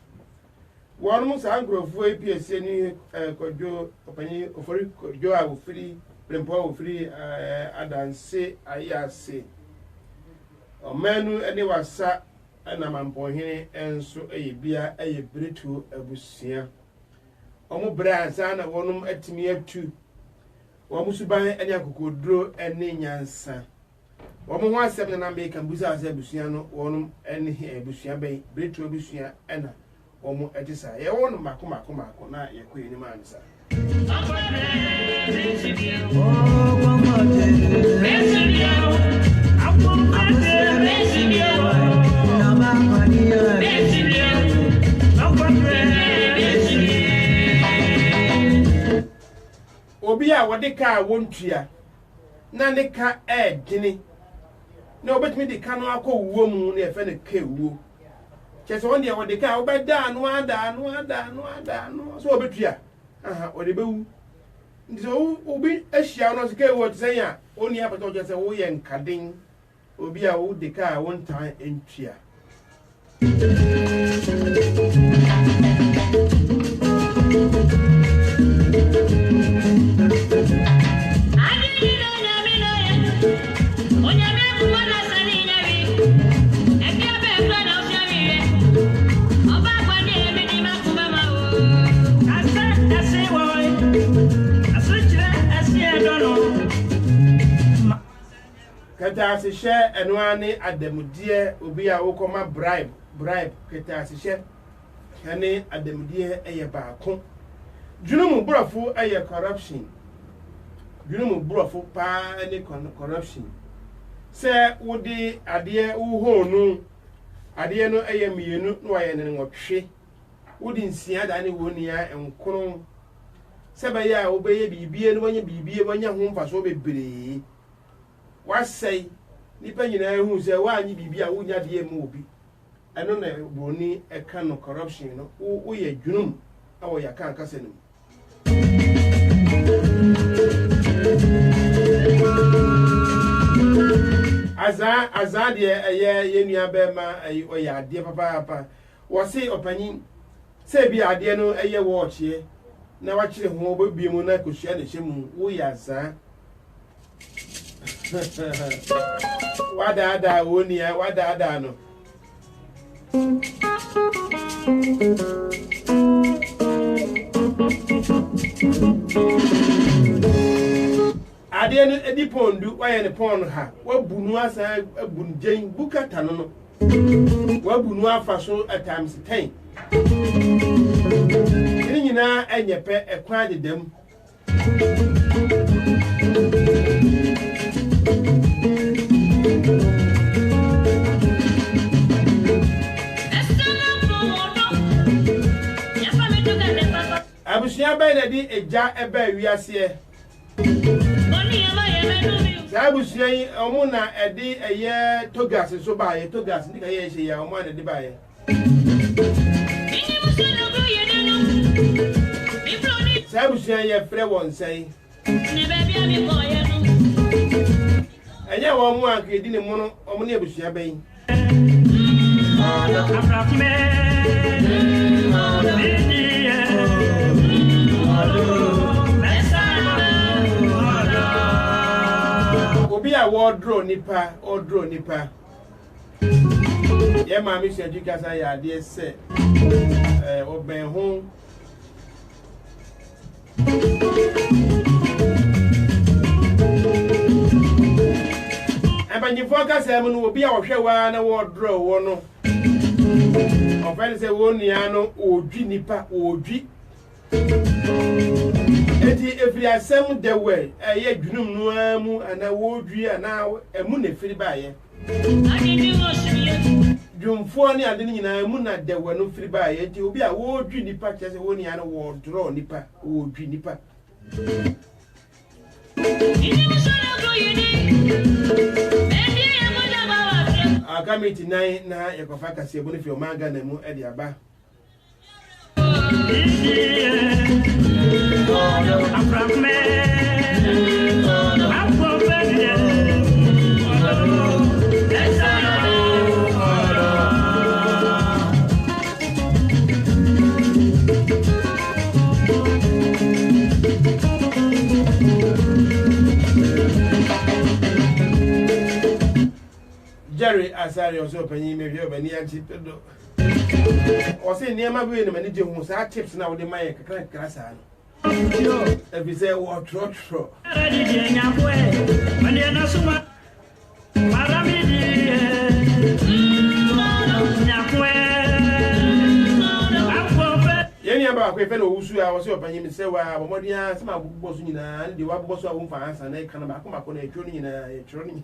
wonum sa angrofo APC ani kodwo opanyi ofori kodwo a ofiri prempo ofiri adanse ayase omanu ani wasa ana mampohene enso eyebia eyebretu abusua omu bransa na wonum atimi atu wamusuban eni akokodro eni nyansa wamu ho asem na make mbusa ase abusua no wonum eni abusua ben bretu abusua ena wamu etisa ye wonum mako na ye ko eni mansa obi a wode ka wontua na ne ka gini na obetimi de ka no akọ mu na efe ne ka wuo chese won de wode ka obeda no ada so obetua aha ode bewu ndi so obi ahia no so ka wuo tsen a oni apato chese wo ye nkaden obi a wo de ka wontan entua kata se share enwane adamudie obi a wokoma bribe kata se share kane adamdie eye baako dwunumu burafo eye corruption dwunumu burafo pa ne corruption se wodi ade uhonu ade no eye mienu no waye ne nwotwe wodi nsia da ne wonia enkron se ba ya obeye bibie no wanya bibie wanya ho mfaso bebre wasai nipa nyina hu se wanyi bibie a wonya de mu obi eno na boni eka no corruption no wo ye dwunum awo ya kan kase no aza de eye yenua be ma oya ade papa wo se opanyin se bi ade no eye wo ochie na wa kire ho obie mu na koshia ne hyemu wo ya za wada wonia wada no ade no edi pondu waye ne pon ha wabunu asa abun gen bukata no wabunu afa so times 10 ni nyina enyepe ekwa dedam abusia ba na di eja eba wiase abusia yi omo na edi eye togas so ba ye togas ndi ka ye hye ya omo na di ba ye abusia ye frɛ won sai ne ba bia mi ko ye no anya wo mo akedi ne mo no omo na abusia ba yi obi a wardrobe nipa odro nipa ye ma mi se edukasa ya de se oben ho abanyi foka se mu no obi a wo hwe wa na wardrobe wo no ofan se wo nia no odwi nipa odwi eti efiri asem de we eye dwunum no amu ana wodwi ana emu ne firi baaye dwumfo ne ade nyina emu na de we no firi baaye eti obi a wodwi nipa kese woni ana wo draw nipa wodwi nipa akamiti nine na yekofa kase boni fi o manga na mu e de aba Jerry Asari also penny maybe any anti or say near my way in many who are tips now with my class. If you say what trot. Yenny about a fellow who I was your penny say, well, what the answer my boss in and the one boss of France and they come back on a journey in a journey.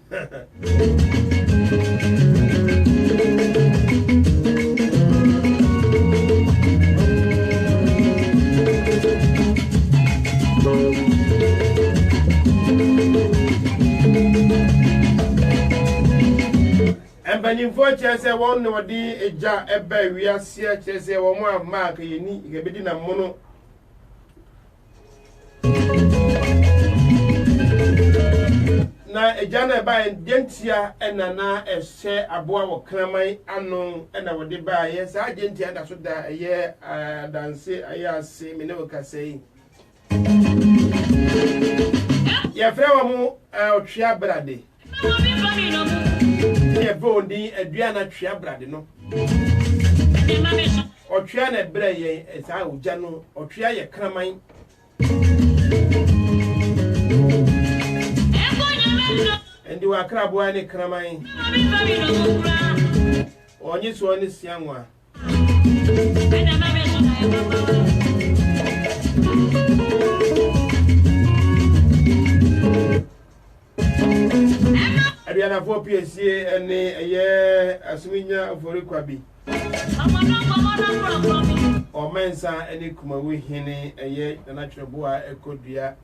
Embanin for chese won no di eja eba wiase chese wo mo mark yeni gebedi na mono na eja na eba endentia enana ehye aboa wo kraman ano ena wo de ba ye sa agentia da so da ye danse ayase me ne wo kasei ye frewa mu otwia brade ye boni aduana twia brade no otwia na bre ye esa uja no otwia ye kraman endi wa krabo ani kraman onyi so oni sianwa Ariana for PSA and a Asminya for Kwabi. Or Mensa any Kumawi Hine a year the natural boy a Kodia.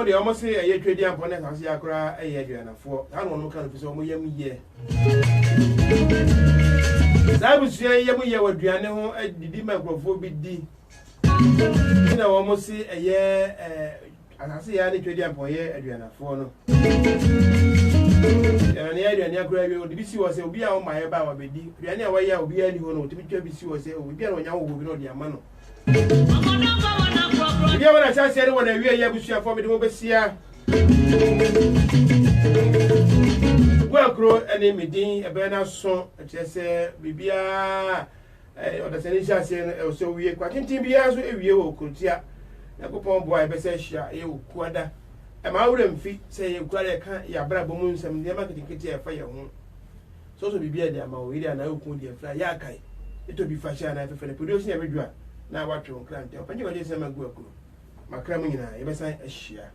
They almost say a year trading upon it as Yakra a year and a 4. I don't know kind of so young year. That was young year with Diano at the Dimacrophobic D. I almost say a year, and I say I trading upon year at Diana 4. And the idea Yakra, the BC was a be on my about a D. Diana, why I will be anyone to be BC was a we are on your will be on the if you want to say when we are able to for me to overseer, well, grow any meeting a banner song, just say, Bibia, or the Seneca saying, so we are quite in as we could see. A coupon boy, Bessesha, you quada. A mountain feet say you quite a can't, ya brabo moons and the marketing kitty for your home. So to be beer, dear Mawida, and I open the fly yakai. It will be fashion after the producing every drug. Now what you can't tell, but you just say, my good. My cramming and I ever say a share.